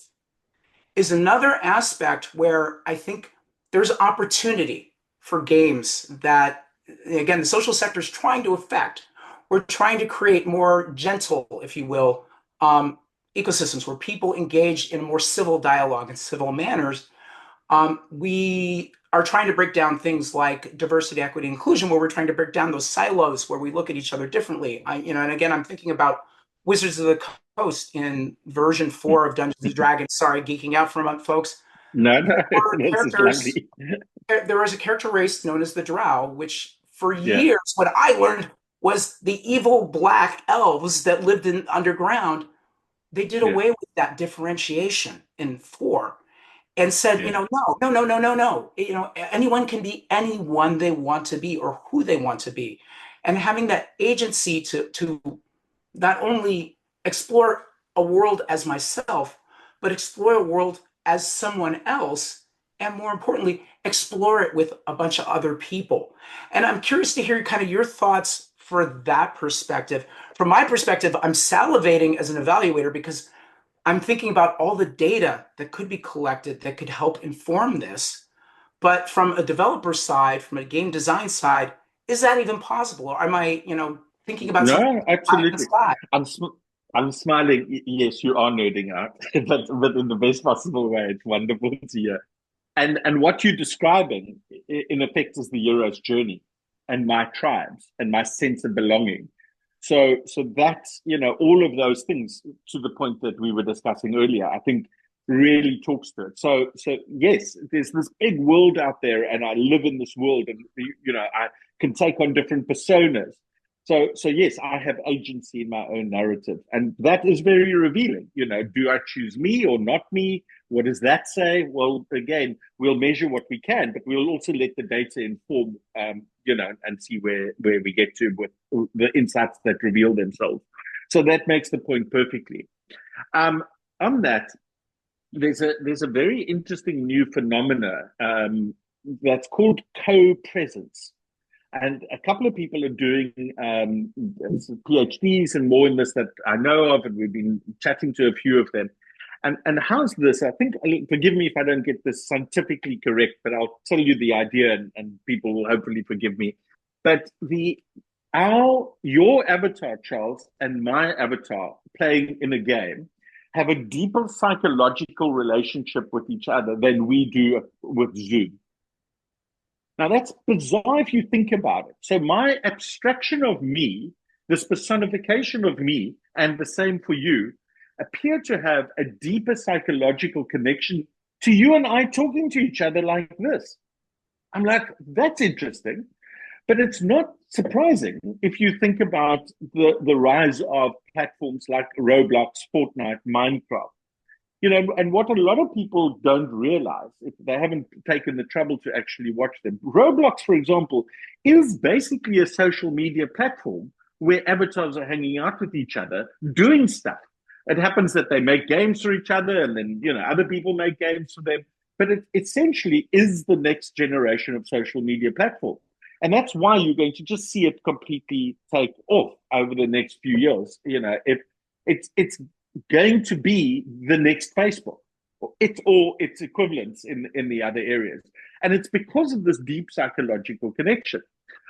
is another aspect where I think there's opportunity for games that, again, the social sector is trying to affect. We're trying to create more gentle, if you will, ecosystems where people engage in more civil dialogue and civil manners. We are trying to break down things like diversity, equity, inclusion, where we're trying to break down those silos where we look at each other differently. And again, I'm thinking about Wizards of the Coast in version 4 of Dungeons and Dragons. Sorry, geeking out for a month, folks. No, no, There were this is characters. lovely. There was a character race known as the Drow, which for Yeah, years, what I learned was the evil black elves that lived in underground. They did yeah, away with that differentiation in 4 and said, yeah. no, no, no, no, no, no. Anyone can be anyone they want to be or who they want to be. And having that agency to not only explore a world as myself, but explore a world as someone else, and more importantly, explore it with a bunch of other people. And I'm curious to hear kind of your thoughts for that perspective. From my perspective, I'm salivating as an evaluator because I'm thinking about all the data that could be collected that could help inform this. But from a developer side, from a game design side, is that even possible? Or am I, thinking about something No, high in the absolutely. sky? I'm sm I'm smiling. Yes, you are nerding out, but in the best possible way. It's wonderful to hear. And what you're describing, in effect, is the hero's journey and my tribes and my sense of belonging. So that's, all of those things, to the point that we were discussing earlier, I think really talks to it. So yes, there's this big world out there, and I live in this world, and I can take on different personas. So yes, I have agency in my own narrative, and that is very revealing. Do I choose me or not me? What does that say? Well, again, we'll measure what we can, but we'll also let the data inform, and see where we get to with the insights that reveal themselves. So that makes the point perfectly. On that, there's a very interesting new phenomena, that's called co-presence. And a couple of people are doing, PhDs and more in this that I know of, and we've been chatting to a few of them. And how's this? I think, forgive me if I don't get this scientifically correct, but I'll tell you the idea, and people will hopefully forgive me. But your avatar, Charles, and my avatar playing in a game have a deeper psychological relationship with each other than we do with Zoom. Now, that's bizarre if you think about it. So, my abstraction of me, this personification of me, and the same for you, appear to have a deeper psychological connection to you and I talking to each other like this. I'm like, that's interesting. But it's not surprising if you think about the rise of platforms like Roblox, Fortnite, Minecraft. And what a lot of people don't realize, if they haven't taken the trouble to actually watch them, Roblox, for example, is basically a social media platform where avatars are hanging out with each other, doing stuff. It happens that they make games for each other, and then other people make games for them. But it essentially is the next generation of social media platform, and that's why you're going to just see it completely take off over the next few years. If it's going to be the next Facebook, or its equivalents in the other areas. And it's because of this deep psychological connection.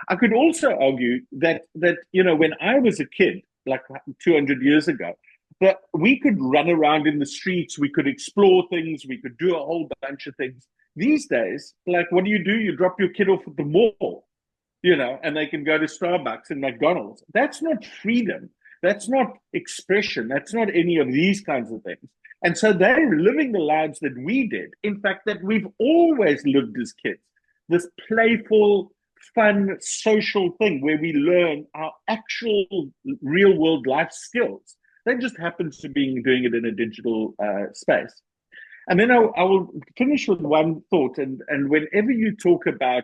I could also argue that when I was a kid, like 200 years ago, that we could run around in the streets, we could explore things, we could do a whole bunch of things. These days, like, what do? You drop your kid off at the mall, and they can go to Starbucks and McDonald's. That's not freedom. That's not expression. That's not any of these kinds of things. And so they're living the lives that we did. In fact, that we've always lived as kids. This playful, fun, social thing where we learn our actual real world life skills. They just happen to be doing it in a digital space. And then I will finish with one thought. And whenever you talk about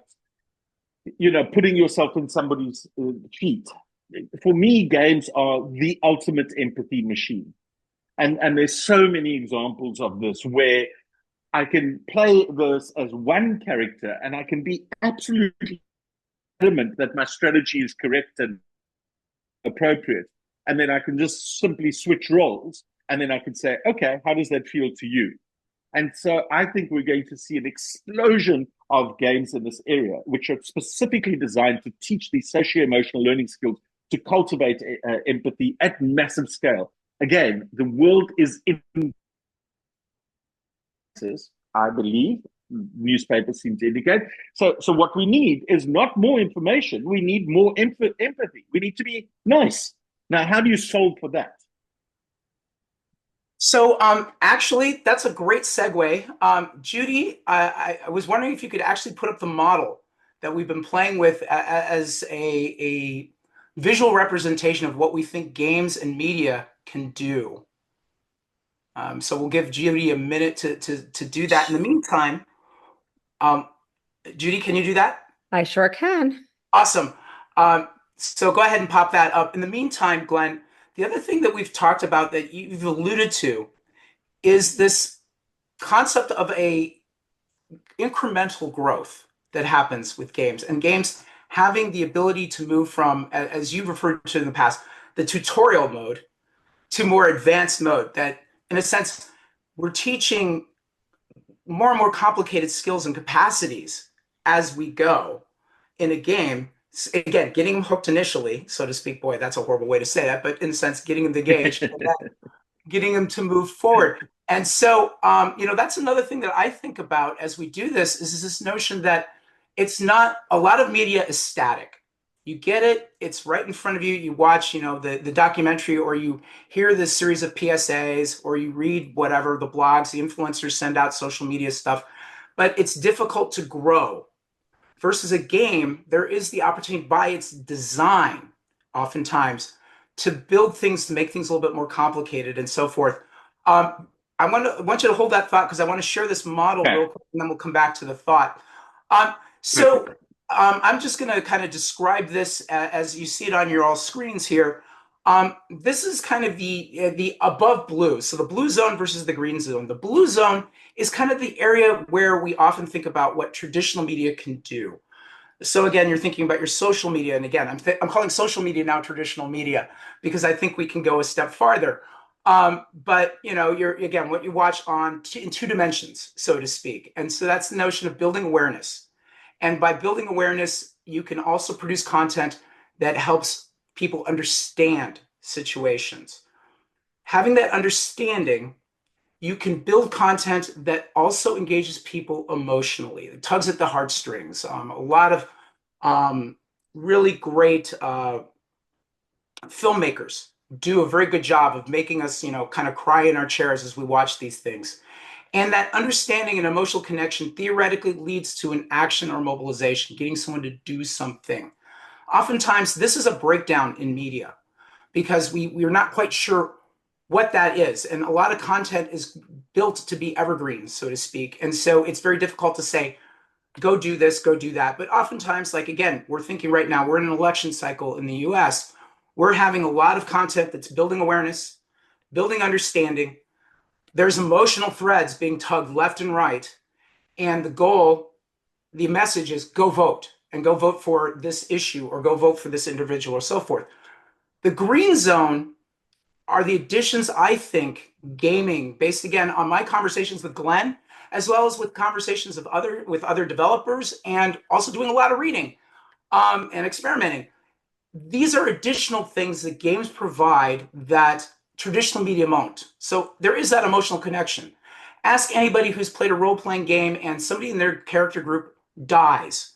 putting yourself in somebody's feet. For me, games are the ultimate empathy machine. And there's so many examples of this where I can play this as one character and I can be absolutely adamant that my strategy is correct and appropriate. And then I can just simply switch roles. And then I can say, okay, how does that feel to you? And so I think we're going to see an explosion of games in this area, which are specifically designed to teach these socio-emotional learning skills to cultivate empathy at massive scale. Again, the world is in, I believe, newspapers seem to indicate. So what we need is not more information. We need more empathy. We need to be nice. Now, how do you solve for that? So, actually, that's a great segue. Judy, I was wondering if you could actually put up the model that we've been playing with as a visual representation of what we think games and media can do. So we'll give Judy a minute to do that. In the meantime, um, Judy, can you do that? I sure can. Awesome. So go ahead and pop that up. In the meantime, Glenn, the other thing that we've talked about that you've alluded to is this concept of a incremental growth that happens with games, and games having the ability to move from, as you've referred to in the past, the tutorial mode to more advanced mode, that in a sense we're teaching more and more complicated skills and capacities as we go in a game. Again, getting them hooked initially, so to speak. Boy, that's a horrible way to say that, but in a sense, getting them engaged, and then getting them to move forward. And so, that's another thing that I think about as we do this is this notion that it's not, a lot of media is static. You get it, it's right in front of you. You watch, the documentary, or you hear this series of PSAs, or you read whatever, the blogs, the influencers send out social media stuff, but it's difficult to grow. Versus a game, there is the opportunity by its design, oftentimes, to build things, to make things a little bit more complicated and so forth. I want you to hold that thought because I want to share this model real quick, and then we'll come back to the thought. I'm just going to kind of describe this as you see it on your all screens here. This is kind of the above blue. So the blue zone versus the green zone. The blue zone is kind of the area where we often think about what traditional media can do. So again, you're thinking about your social media. And again, I'm calling social media now traditional media because I think we can go a step farther. But you're, again, what you watch in two dimensions, so to speak. And so that's the notion of building awareness. And by building awareness, you can also produce content that helps people understand situations. Having that understanding, you can build content that also engages people emotionally. It tugs at the heartstrings. A lot of really great filmmakers do a very good job of making us, kind of cry in our chairs as we watch these things. And that understanding and emotional connection theoretically leads to an action or mobilization, getting someone to do something. Oftentimes, this is a breakdown in media because we're not quite sure what that is. And a lot of content is built to be evergreen, so to speak. And so it's very difficult to say, go do this, go do that. But oftentimes, like again, we're thinking right now, we're in an election cycle in the US. We're having a lot of content that's building awareness, building understanding. There's emotional threads being tugged left and right. And the goal, the message is go vote and go vote for this issue or go vote for this individual or so forth. The green zone are the additions, I think, gaming, based again on my conversations with Glen, as well as with conversations of other developers, and also doing a lot of reading and experimenting. These are additional things that games provide that traditional media won't. So there is that emotional connection. Ask anybody who's played a role-playing game and somebody in their character group dies.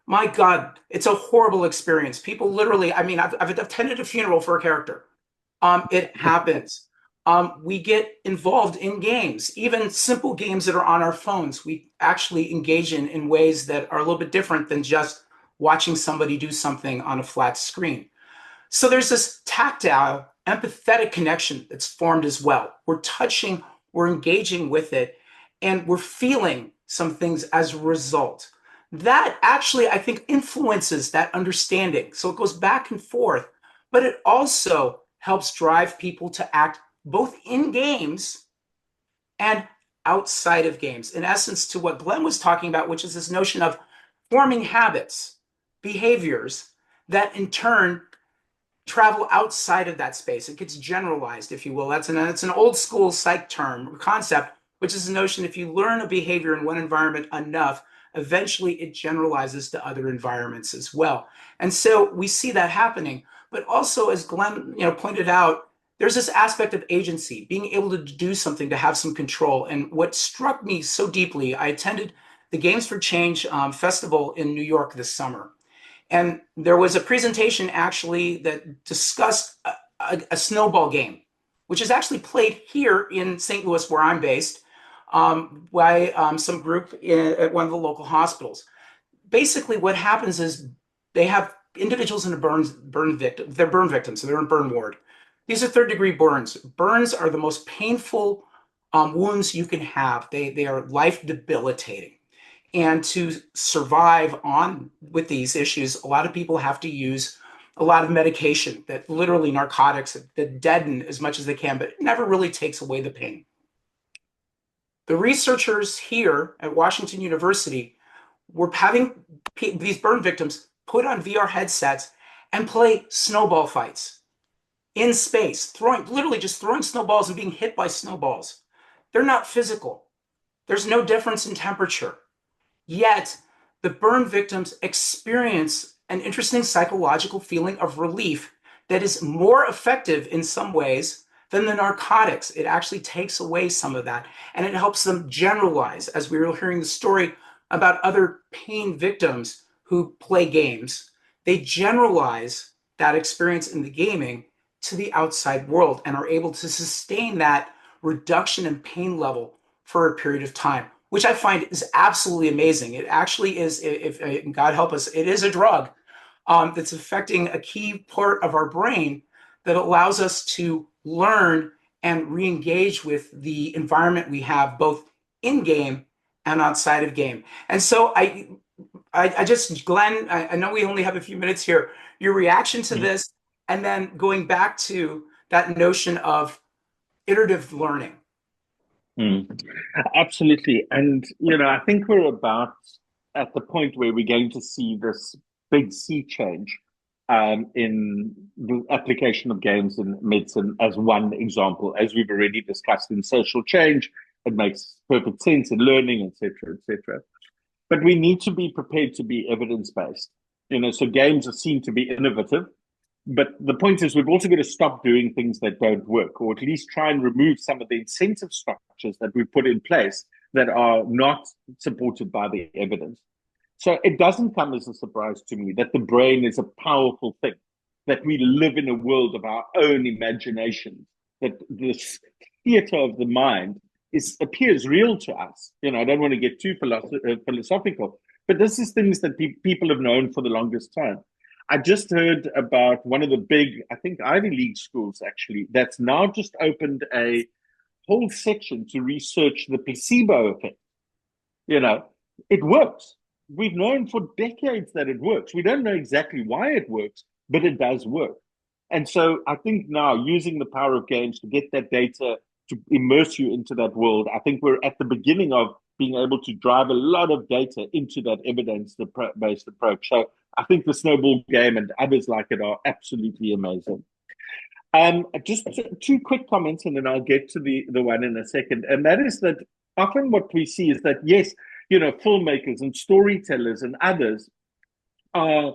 My God, it's a horrible experience. People literally, I mean, I've attended a funeral for a character. It happens. We get involved in games, even simple games that are on our phones. We actually engage in ways that are a little bit different than just watching somebody do something on a flat screen. So there's this tactile, empathetic connection that's formed as well. We're touching, we're engaging with it, and we're feeling some things as a result. That actually, I think, influences that understanding. So it goes back and forth, but it also helps drive people to act both in games and outside of games. In essence, to what Glenn was talking about, which is this notion of forming habits, behaviors that in turn travel outside of that space. It gets generalized, if you will. It's an old school psych term or concept, which is the notion if you learn a behavior in one environment enough, eventually it generalizes to other environments as well. And so we see that happening. But also, as Glenn pointed out, there's this aspect of agency, being able to do something, to have some control. And what struck me so deeply, I attended the Games for Change festival in New York this summer. And there was a presentation actually that discussed a snowball game, which is actually played here in St. Louis, where I'm based, by some group at one of the local hospitals. Basically, what happens is they have individuals in a burn victim. They're burn victims, so they're in burn ward. These are third-degree burns. Burns are the most painful wounds you can have. They are life debilitating. And to survive on with these issues, a lot of people have to use a lot of medication, that literally narcotics that deaden as much as they can, but it never really takes away the pain. The researchers here at Washington University were having these burn victims put on VR headsets and play snowball fights in space, literally just throwing snowballs and being hit by snowballs. They're not physical. There's no difference in temperature. Yet, the burn victims experience an interesting psychological feeling of relief that is more effective in some ways than the narcotics. It actually takes away some of that, and it helps them generalize, as we were hearing the story about other pain victims who play games. They generalize that experience in the gaming to the outside world and are able to sustain that reduction in pain level for a period of time, which I find is absolutely amazing. It actually is, if God help us, it is a drug that's affecting a key part of our brain that allows us to learn and re-engage with the environment we have both in game and outside of game. And so I just, Glenn, I know we only have a few minutes here. Your reaction to this, and then going back to that notion of iterative learning. Absolutely. And, I think we're about at the point where we're going to see this big sea change in the application of games in medicine as one example. As we've already discussed in social change, it makes perfect sense in learning, et cetera, et cetera. But we need to be prepared to be evidence-based. So games are seen to be innovative. But the point is, we've also got to stop doing things that don't work, or at least try and remove some of the incentive structures that we put in place that are not supported by the evidence. So it doesn't come as a surprise to me that the brain is a powerful thing, that we live in a world of our own imagination, that this theater of the mind appears real to us. I don't want to get too philosophical, but this is things that people have known for the longest time. I just heard about one of the big, I think, Ivy League schools, actually, that's now just opened a whole section to research the placebo effect. You know, it works. We've known for decades that it works. We don't know exactly why it works, but it does work. And so I think now using the power of games to get that data to immerse you into that world, I think we're at the beginning of being able to drive a lot of data into that evidence-based approach. So I think the Snowball game and others like it are absolutely amazing. Just two quick comments, and then I'll get to the one in a second. And that is that often what we see is that, yes, filmmakers and storytellers and others are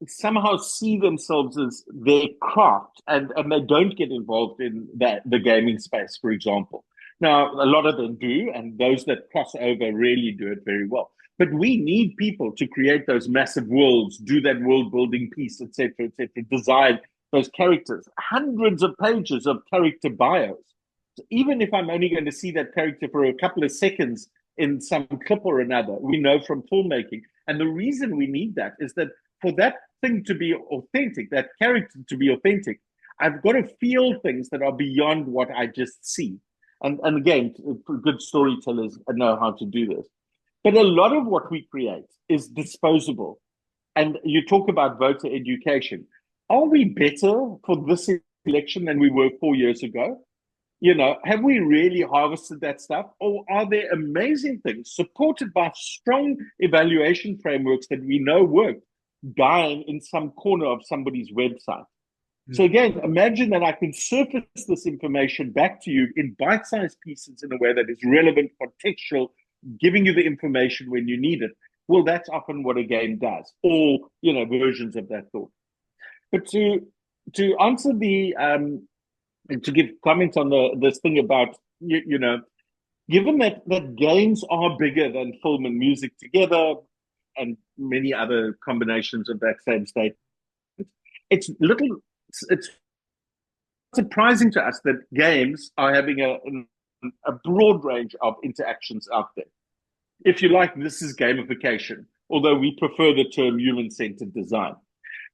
somehow see themselves as their craft, and they don't get involved in the gaming space, for example. Now, a lot of them do, and those that cross over really do it very well. But we need people to create those massive worlds, do that world building piece, etc., design those characters, hundreds of pages of character bios. So even if I'm only going to see that character for a couple of seconds in some clip or another, we know from filmmaking. And the reason we need that is that for that thing to be authentic, that character to be authentic, I've got to feel things that are beyond what I just see. And again, good storytellers know how to do this. But a lot of what we create is disposable. And you talk about voter education. Are we better for this election than we were 4 years ago? Have we really harvested that stuff? Or are there amazing things supported by strong evaluation frameworks that we know work, dying in some corner of somebody's website? So again, imagine that I can surface this information back to you in bite-sized pieces in a way that is relevant, contextual, giving you the information when you need it. Well, that's often what a game does, or versions of that thought. But to answer to give comments on this thing about given that games are bigger than film and music together, and many other combinations of that same state, it's surprising to us that games are having a broad range of interactions out there. If you like, this is gamification, although we prefer the term human-centered design.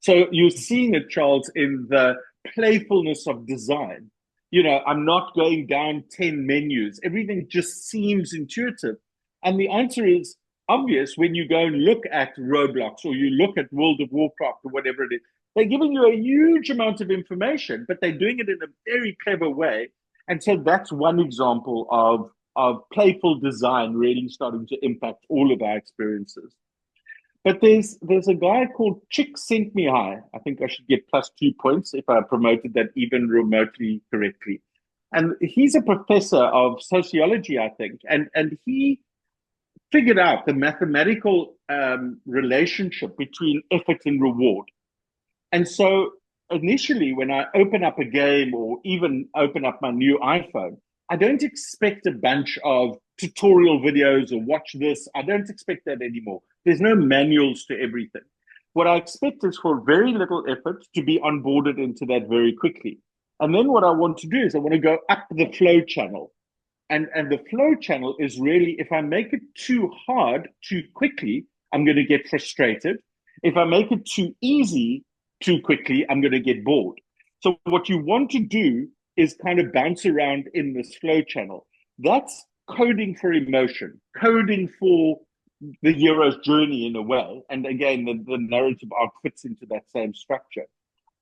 So you're seeing it, Charles, in the playfulness of design. I'm not going down 10 menus. Everything just seems intuitive. And the answer is obvious when you go and look at Roblox or you look at World of Warcraft or whatever it is. They're giving you a huge amount of information, but they're doing it in a very clever way. And so that's one example of playful design really starting to impact all of our experiences. But there's a guy called Chick Sent Me High. I think I should get +2 points if I promoted that even remotely correctly. And he's a professor of sociology, I think, and he figured out the mathematical relationship between effort and reward. And so initially, when I open up a game or even open up my new iPhone, I don't expect a bunch of tutorial videos or watch this. I don't expect that anymore. There's no manuals to everything. What I expect is for very little effort to be onboarded into that very quickly. And then what I want to do is I want to go up the flow channel. And the flow channel is really, if I make it too hard, too quickly, I'm going to get frustrated. If I make it too easy, too quickly, I'm going to get bored. So what you want to do is kind of bounce around in this flow channel. That's coding for emotion, coding for the hero's journey in a way. And again, the narrative arc fits into that same structure.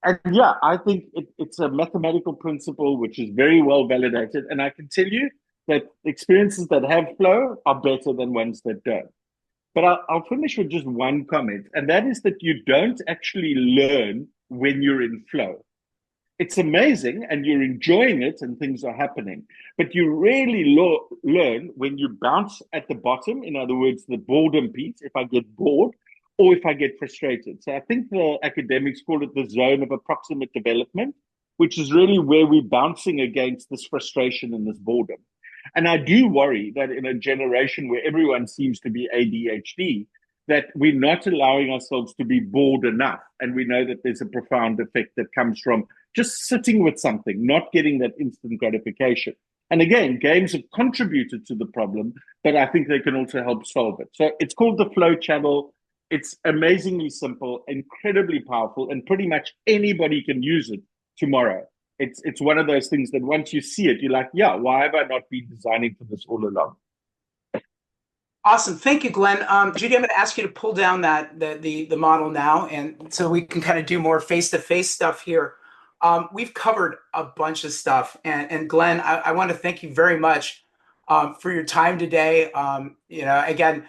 And yeah, I think it's a mathematical principle which is very well validated. And I can tell you that experiences that have flow are better than ones that don't. But I'll finish with just one comment, and that is that you don't actually learn when you're in flow. It's amazing and you're enjoying it and things are happening, but you really learn when you bounce at the bottom. In other words, the boredom piece, if I get bored or if I get frustrated. So I think the academics call it the zone of approximate development, which is really where we're bouncing against this frustration and this boredom. And I do worry that in a generation where everyone seems to be ADHD, that we're not allowing ourselves to be bored enough. And we know that there's a profound effect that comes from just sitting with something, not getting that instant gratification. And again, games have contributed to the problem, but I think they can also help solve it. So it's called the flow channel. It's amazingly simple, incredibly powerful, and pretty much anybody can use it tomorrow. it's one of those things that once you see it, you're like, yeah, why have I not been designing for this all along? Awesome. Thank you, Glenn. Judy, I'm going to ask you to pull down the model now, and so we can kind of do more face-to-face stuff here. We've covered a bunch of stuff, and Glenn, I want to thank you very much for your time today. Again,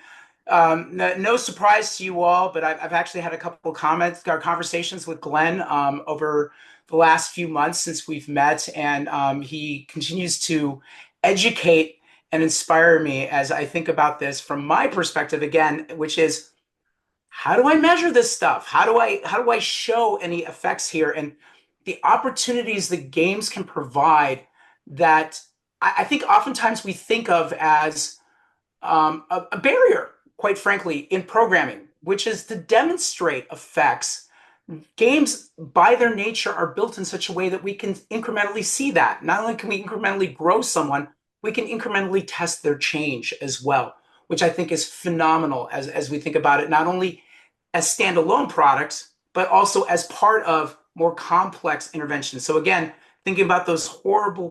no surprise to you all, but I've actually had a couple of comments or conversations with Glenn over the last few months since we've met, and he continues to educate and inspire me as I think about this from my perspective again, which is how do I measure this stuff? How do I show any effects here and the opportunities that games can provide that I think oftentimes we think of as a barrier, quite frankly, in programming, which is to demonstrate effects. Games, by their nature, are built in such a way that we can incrementally see that. Not only can we incrementally grow someone, we can incrementally test their change as well, which I think is phenomenal as we think about it, not only as standalone products, but also as part of more complex interventions. So again, thinking about those horrible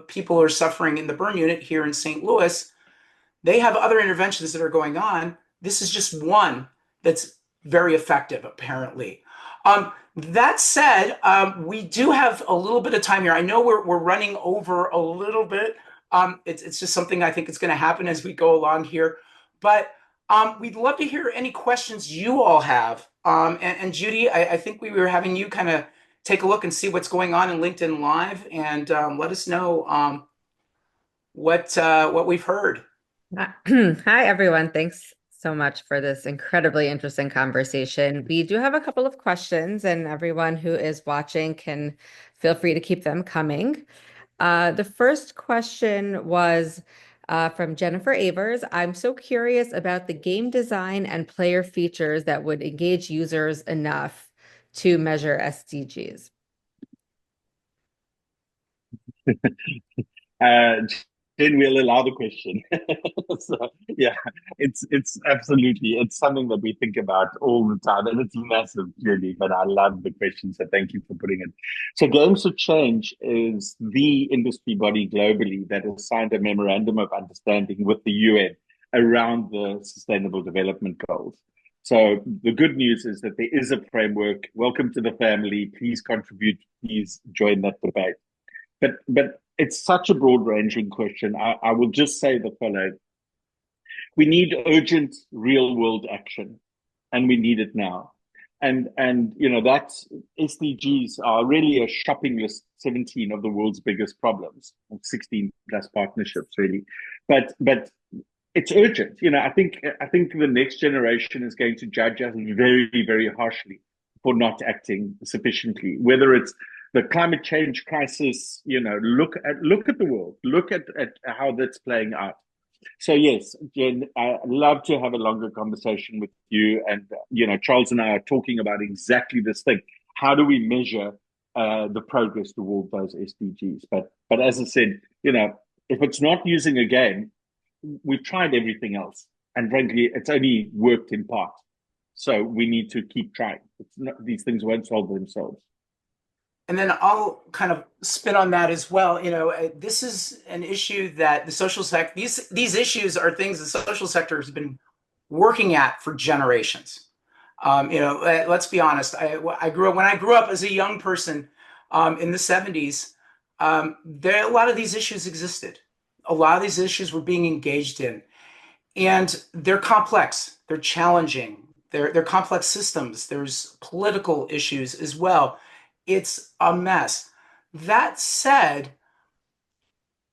people who are suffering in the burn unit here in St. Louis, they have other interventions that are going on. This is just one that's very effective, apparently. That said, we do have a little bit of time here. I know we're running over a little bit. It's just something I think is going to happen as we go along here. But we'd love to hear any questions you all have. And Judy, I think we were having you kind of take a look and see what's going on in LinkedIn Live and let us know what we've heard. Hi, everyone. Thanks so much for this incredibly interesting conversation. We do have a couple of questions, and everyone who is watching can feel free to keep them coming. The first question was from Jennifer Avers. I'm so curious about the game design and player features that would engage users enough to measure SDGs. Uh, then we'll allow the question. So yeah, it's absolutely it's something that we think about all the time, and it's massive, clearly. But I love the question, so thank you for putting it. So, Games for Change is the industry body globally that has signed a memorandum of understanding with the UN around the Sustainable Development Goals. So the good news is that there is a framework. Welcome to the family. Please contribute. Please join that debate. But it's such a broad ranging question. I will just say the following. We need urgent real world action, and we need it now. And that's SDGs are really a shopping list, 17 of the world's biggest problems, 16 plus partnerships really. But it's urgent. I think the next generation is going to judge us very, very harshly for not acting sufficiently, whether it's the climate change crisis. Look at the world, look at how that's playing out. So yes, Jen, I'd love to have a longer conversation with you. And Charles and I are talking about exactly this thing. How do we measure the progress toward those SDGs? But as I said, if it's not using a game, we've tried everything else, and frankly, it's only worked in part. So we need to keep trying. These things won't solve themselves. And then I'll kind of spin on that as well. This is an issue that the social sector, these issues are things the social sector has been working at for generations. Let's be honest. When I grew up as a young person in the 70s, a lot of these issues existed. A lot of these issues were being engaged in, and they're complex. They're challenging. They're complex systems. There's political issues as well. It's a mess. That said,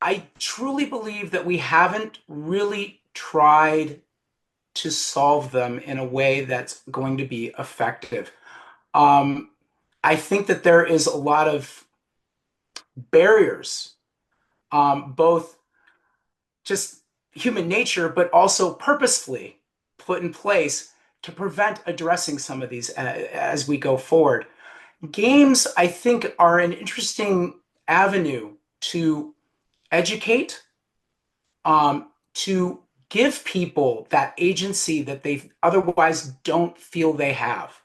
I truly believe that we haven't really tried to solve them in a way that's going to be effective. I think that there is a lot of barriers, both just human nature, but also purposefully put in place to prevent addressing some of these as we go forward. Games, I think, are an interesting avenue to educate, to give people that agency that they otherwise don't feel they have.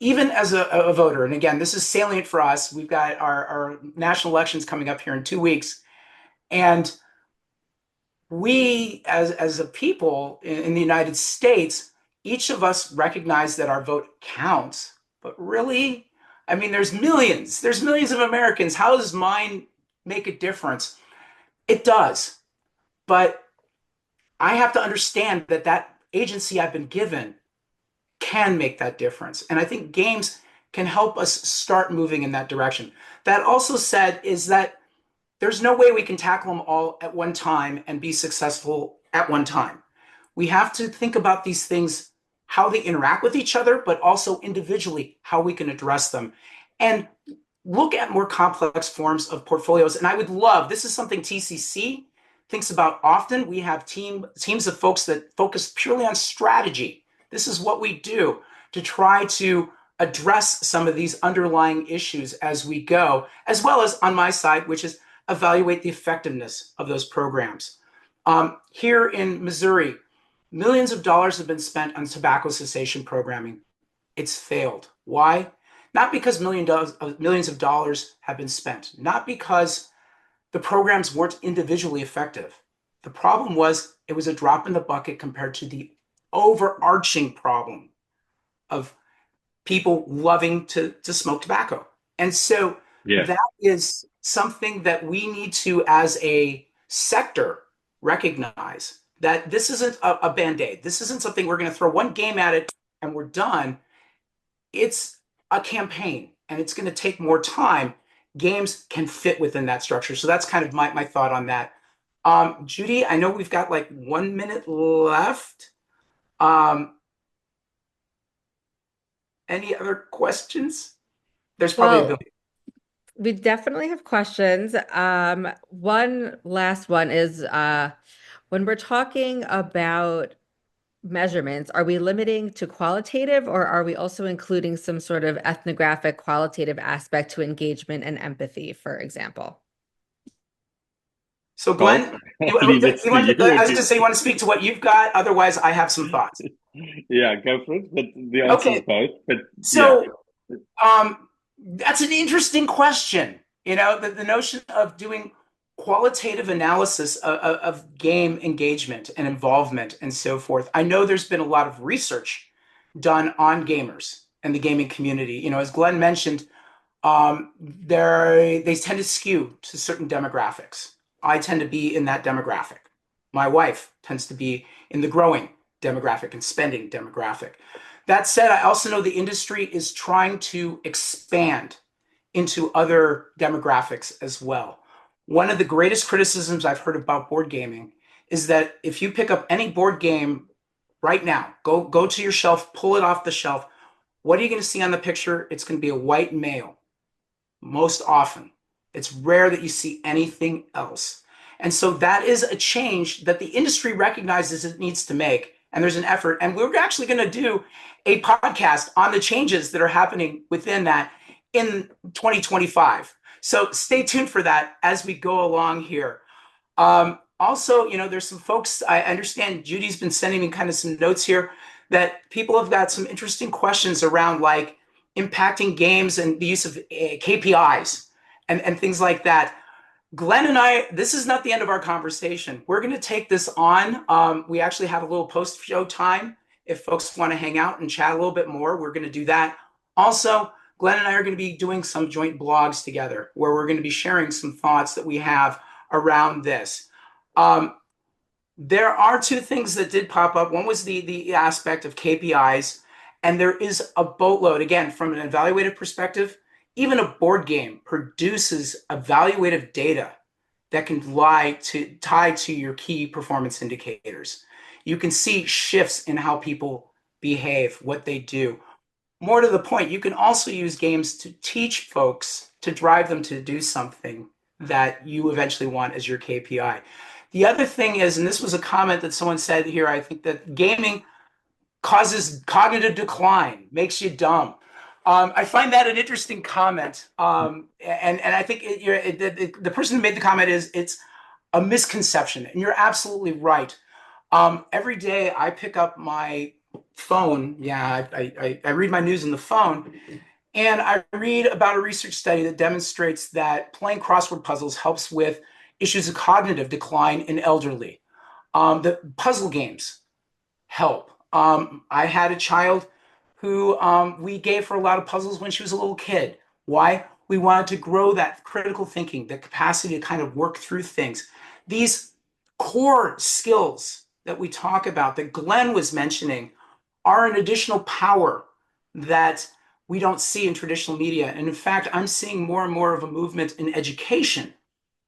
even as a voter, and again, this is salient for us. We've got our national elections coming up here in 2 weeks, and we, as a people in the United States, each of us recognize that our vote counts. But really, I mean, there's millions of Americans. How does mine make a difference? It does. But I have to understand that that agency I've been given can make that difference. And I think games can help us start moving in that direction. That also said is that there's no way we can tackle them all at one time and be successful at one time. We have to think about these things, how they interact with each other, but also individually, how we can address them. And look at more complex forms of portfolios. And I would love, this is something TCC thinks about often. We have teams of folks that focus purely on strategy. This is what we do to try to address some of these underlying issues as we go, as well as on my side, which is evaluate the effectiveness of those programs. Here in Missouri, millions of dollars have been spent on tobacco cessation programming. It's failed. Why? Not because millions of dollars have been spent, not because the programs weren't individually effective. The problem was it was a drop in the bucket compared to the overarching problem of people loving to smoke tobacco. And so Yeah. that is something that we need to, as a sector, recognize that this isn't a band-aid. This isn't something we're going to throw one game at it and we're done. It's a campaign and it's going to take more time. Games can fit within that structure. So that's kind of my thought on that. Judy, I know we've got like 1 minute left. Any other questions? There's probably a Well, billion. we definitely have questions. One last one is when we're talking about measurements, are we limiting to qualitative or are we also including some sort of ethnographic qualitative aspect to engagement and empathy, for example? So Well, Glenn, I'll leave it to you I was again. just say you want to speak to what you've got. Otherwise, I have some thoughts. Yeah, go for it. But the answer is Okay, both. But yeah, so that's an interesting question. You know, the notion of doing qualitative analysis of game engagement and involvement and so forth. I know there's been a lot of research done on gamers and the gaming community. You know, as Glenn mentioned, they tend to skew to certain demographics. I tend to be in that demographic. My wife tends to be in the growing demographic and spending demographic. That said, I also know the industry is trying to expand into other demographics as well. One of the greatest criticisms I've heard about board gaming is that if you pick up any board game right now, go to your shelf, pull it off the shelf, what are you going to see on the picture? It's going to be a white male most often. It's rare that you see anything else. And so that is a change that the industry recognizes it needs to make. And there's an effort. And we're actually going to do a podcast on the changes that are happening within that in 2025. So stay tuned for that as we go along here. Also, you know, there's some folks, I understand Judy's been sending me kind of some notes here that people have got some interesting questions around like impacting games and the use of KPIs and things like that. Glenn and I, this is not the end of our conversation. We're going to take this on. We actually have a little post-show time. If folks want to hang out and chat a little bit more, we're going to do that. Also, Glenn and I are going to be doing some joint blogs together where we're going to be sharing some thoughts that we have around this. There are two things that did pop up. One was the aspect of KPIs, and there is a boatload, again, from an evaluative perspective. Even a board game produces evaluative data that can tie to your key performance indicators. You can see shifts in how people behave, what they do. More to the point, you can also use games to teach folks, to drive them to do something that you eventually want as your KPI. The other thing is, and this was a comment that someone said here, I think that gaming causes cognitive decline, makes you dumb. I find that an interesting comment. And I think the person who made the comment it's a misconception. And you're absolutely right. Every day I pick up my phone. Yeah, I read my news on the phone. And I read about a research study that demonstrates that playing crossword puzzles helps with issues of cognitive decline in elderly. The puzzle games help. I had a child who we gave her a lot of puzzles when she was a little kid. Why? We wanted to grow that critical thinking, the capacity to kind of work through things. These core skills that we talk about, that Glenn was mentioning, are an additional power that we don't see in traditional media. And in fact, I'm seeing more and more of a movement in education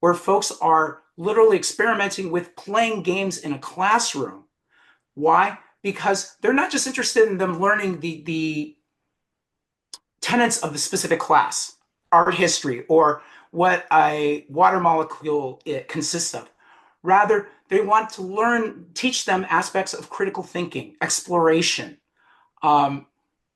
where folks are literally experimenting with playing games in a classroom. Why? Because they're not just interested in them learning the tenets of the specific class, art history, or what a water molecule it consists of. Rather, they want to teach them aspects of critical thinking, exploration, um,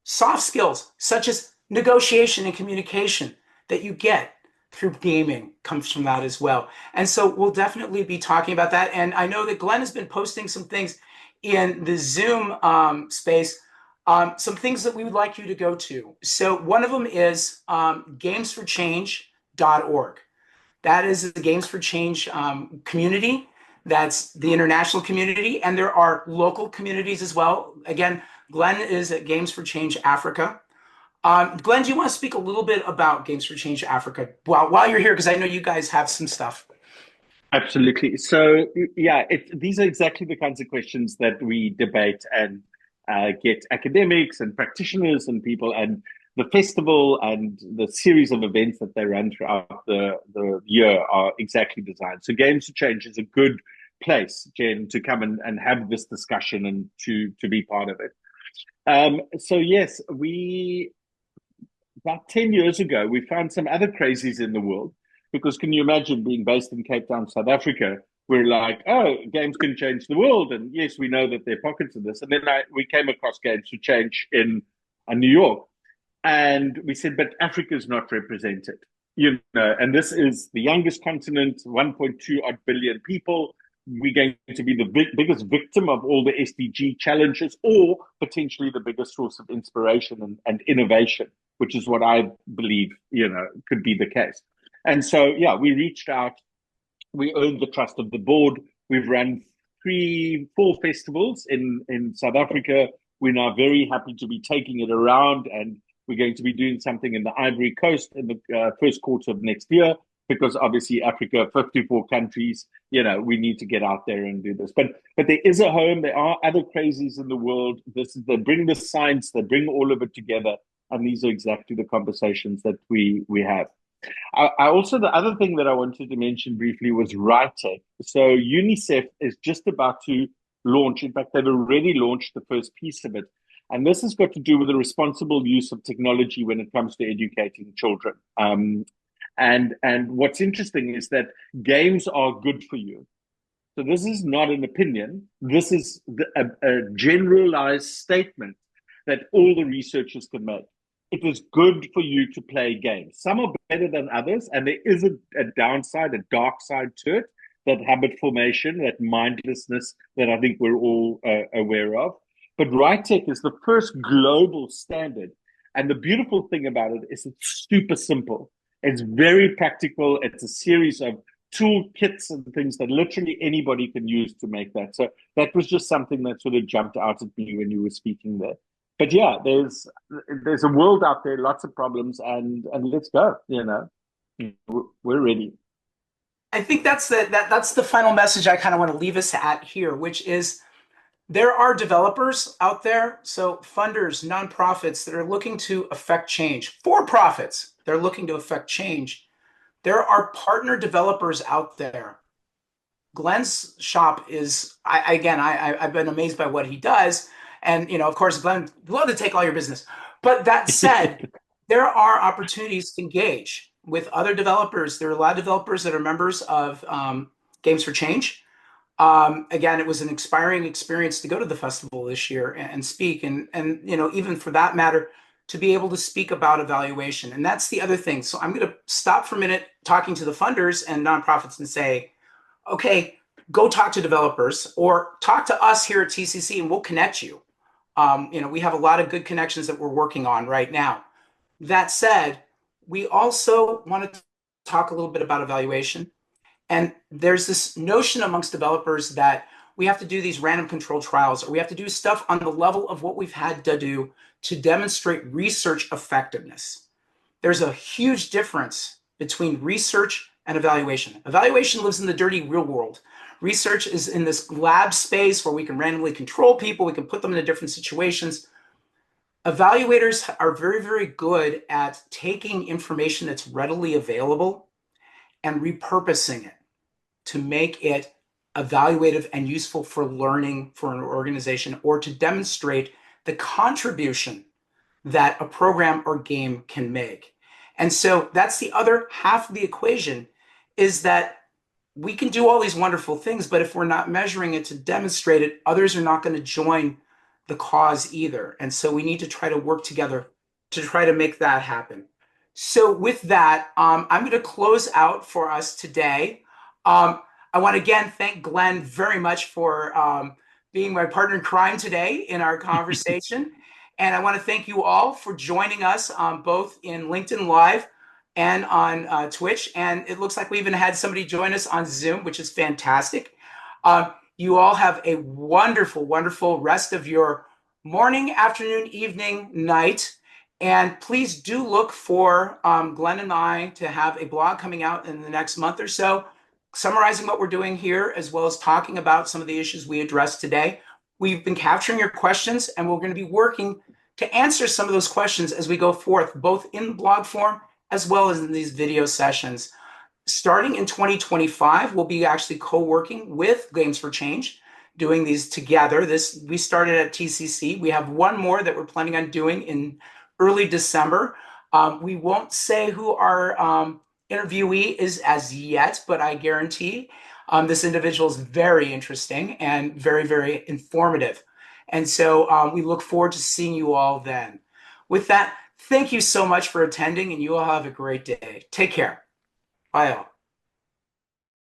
soft skills such as negotiation and communication that you get through gaming comes from that as well. And so we'll definitely be talking about that. And I know that Glenn has been posting some things in the Zoom space, some things that we would like you to go to. So one of them is gamesforchange.org. That is the Games for Change community. That's the international community. And there are local communities as well. Again, Glenn is at Games for Change Africa. Glenn, do you want to speak a little bit about Games for Change Africa while you're here? Because I know you guys have some stuff. Absolutely. So, yeah, these are exactly the kinds of questions that we debate and get academics and practitioners and people, and the festival and the series of events that they run throughout the year are exactly designed. So Games to Change is a good place, Jen, to come and have this discussion and to be part of it. So yes, about 10 years ago, we found some other crazies in the world, because can you imagine being based in Cape Town, South Africa? We're like, oh, games can change the world. And yes, we know that there are pockets of this. And then we came across Games to Change in New York. And we said, but Africa is not represented, and this is the youngest continent, 1.2 odd billion people. We're going to be the biggest victim of all the SDG challenges, or potentially the biggest source of inspiration and innovation, which is what I believe, could be the case. And so, yeah, we reached out. We earned the trust of the board. We've run 4 festivals in South Africa. We're now very happy to be taking it around, and we're going to be doing something in the Ivory Coast in the first quarter of next year, because obviously Africa, 54 countries, we need to get out there and do this. But there is a home. There are other crazies in the world. They bring the science, they bring all of it together, and these are exactly the conversations that we have. I also, the other thing that I wanted to mention briefly was RightTech. So UNICEF is just about to launch. In fact, they've already launched the first piece of it. And this has got to do with the responsible use of technology when it comes to educating children. And what's interesting is that games are good for you. So this is not an opinion. This is a generalized statement that all the researchers can make. It is good for you to play games. Some are better than others, and there is a downside, a dark side to it, that habit formation, that mindlessness that I think we're all aware of. But RightTech is the first global standard. And the beautiful thing about it is it's super simple. It's very practical. It's a series of toolkits and things that literally anybody can use to make that. So that was just something that sort of jumped out at me when you were speaking there. But yeah, there's a world out there, lots of problems, and let's go. We're ready. I think that's the final message I kind of want to leave us at here, which is there are developers out there, so funders, nonprofits that are looking to affect change, for profits, they're looking to affect change. There are partner developers out there. Glenn's shop is, I've been amazed by what he does. And, of course, Glenn, would love to take all your business. But that said, there are opportunities to engage with other developers. There are a lot of developers that are members of Games for Change. Again, it was an inspiring experience to go to the festival this year and speak. And even for that matter, to be able to speak about evaluation. And that's the other thing. So I'm going to stop for a minute talking to the funders and nonprofits and say, okay, go talk to developers or talk to us here at TCC and we'll connect you. We have a lot of good connections that we're working on right now. That said, we also want to talk a little bit about evaluation. And there's this notion amongst developers that we have to do these random control trials, or we have to do stuff on the level of what we've had to do to demonstrate research effectiveness. There's a huge difference between research and evaluation. Evaluation lives in the dirty real world. Research is in this lab space where we can randomly control people, we can put them into different situations. Evaluators are very, very good at taking information that's readily available and repurposing it to make it evaluative and useful for learning for an organization, or to demonstrate the contribution that a program or game can make. And so that's the other half of the equation, is that we can do all these wonderful things, but if we're not measuring it to demonstrate it, others are not going to join the cause either. And so we need to try to work together to try to make that happen. So with that, I'm going to close out for us today. I want to again thank Glen very much for being my partner in crime today in our conversation. And I want to thank you all for joining us both in LinkedIn Live and on Twitch. And it looks like we even had somebody join us on Zoom, which is fantastic. You all have a wonderful, wonderful rest of your morning, afternoon, evening, night. And please do look for Glen and I to have a blog coming out in the next month or so, summarizing what we're doing here, as well as talking about some of the issues we addressed today. We've been capturing your questions, and we're going to be working to answer some of those questions as we go forth, both in blog form as well as in these video sessions. Starting in 2025, we'll be actually co-working with Games for Change, doing these together. We started at TCC. We have one more that we're planning on doing in early December. We won't say who our interviewee is as yet, but I guarantee this individual is very interesting and very, very informative. And so we look forward to seeing you all then. With that, thank you so much for attending, and you all have a great day. Take care. Bye all.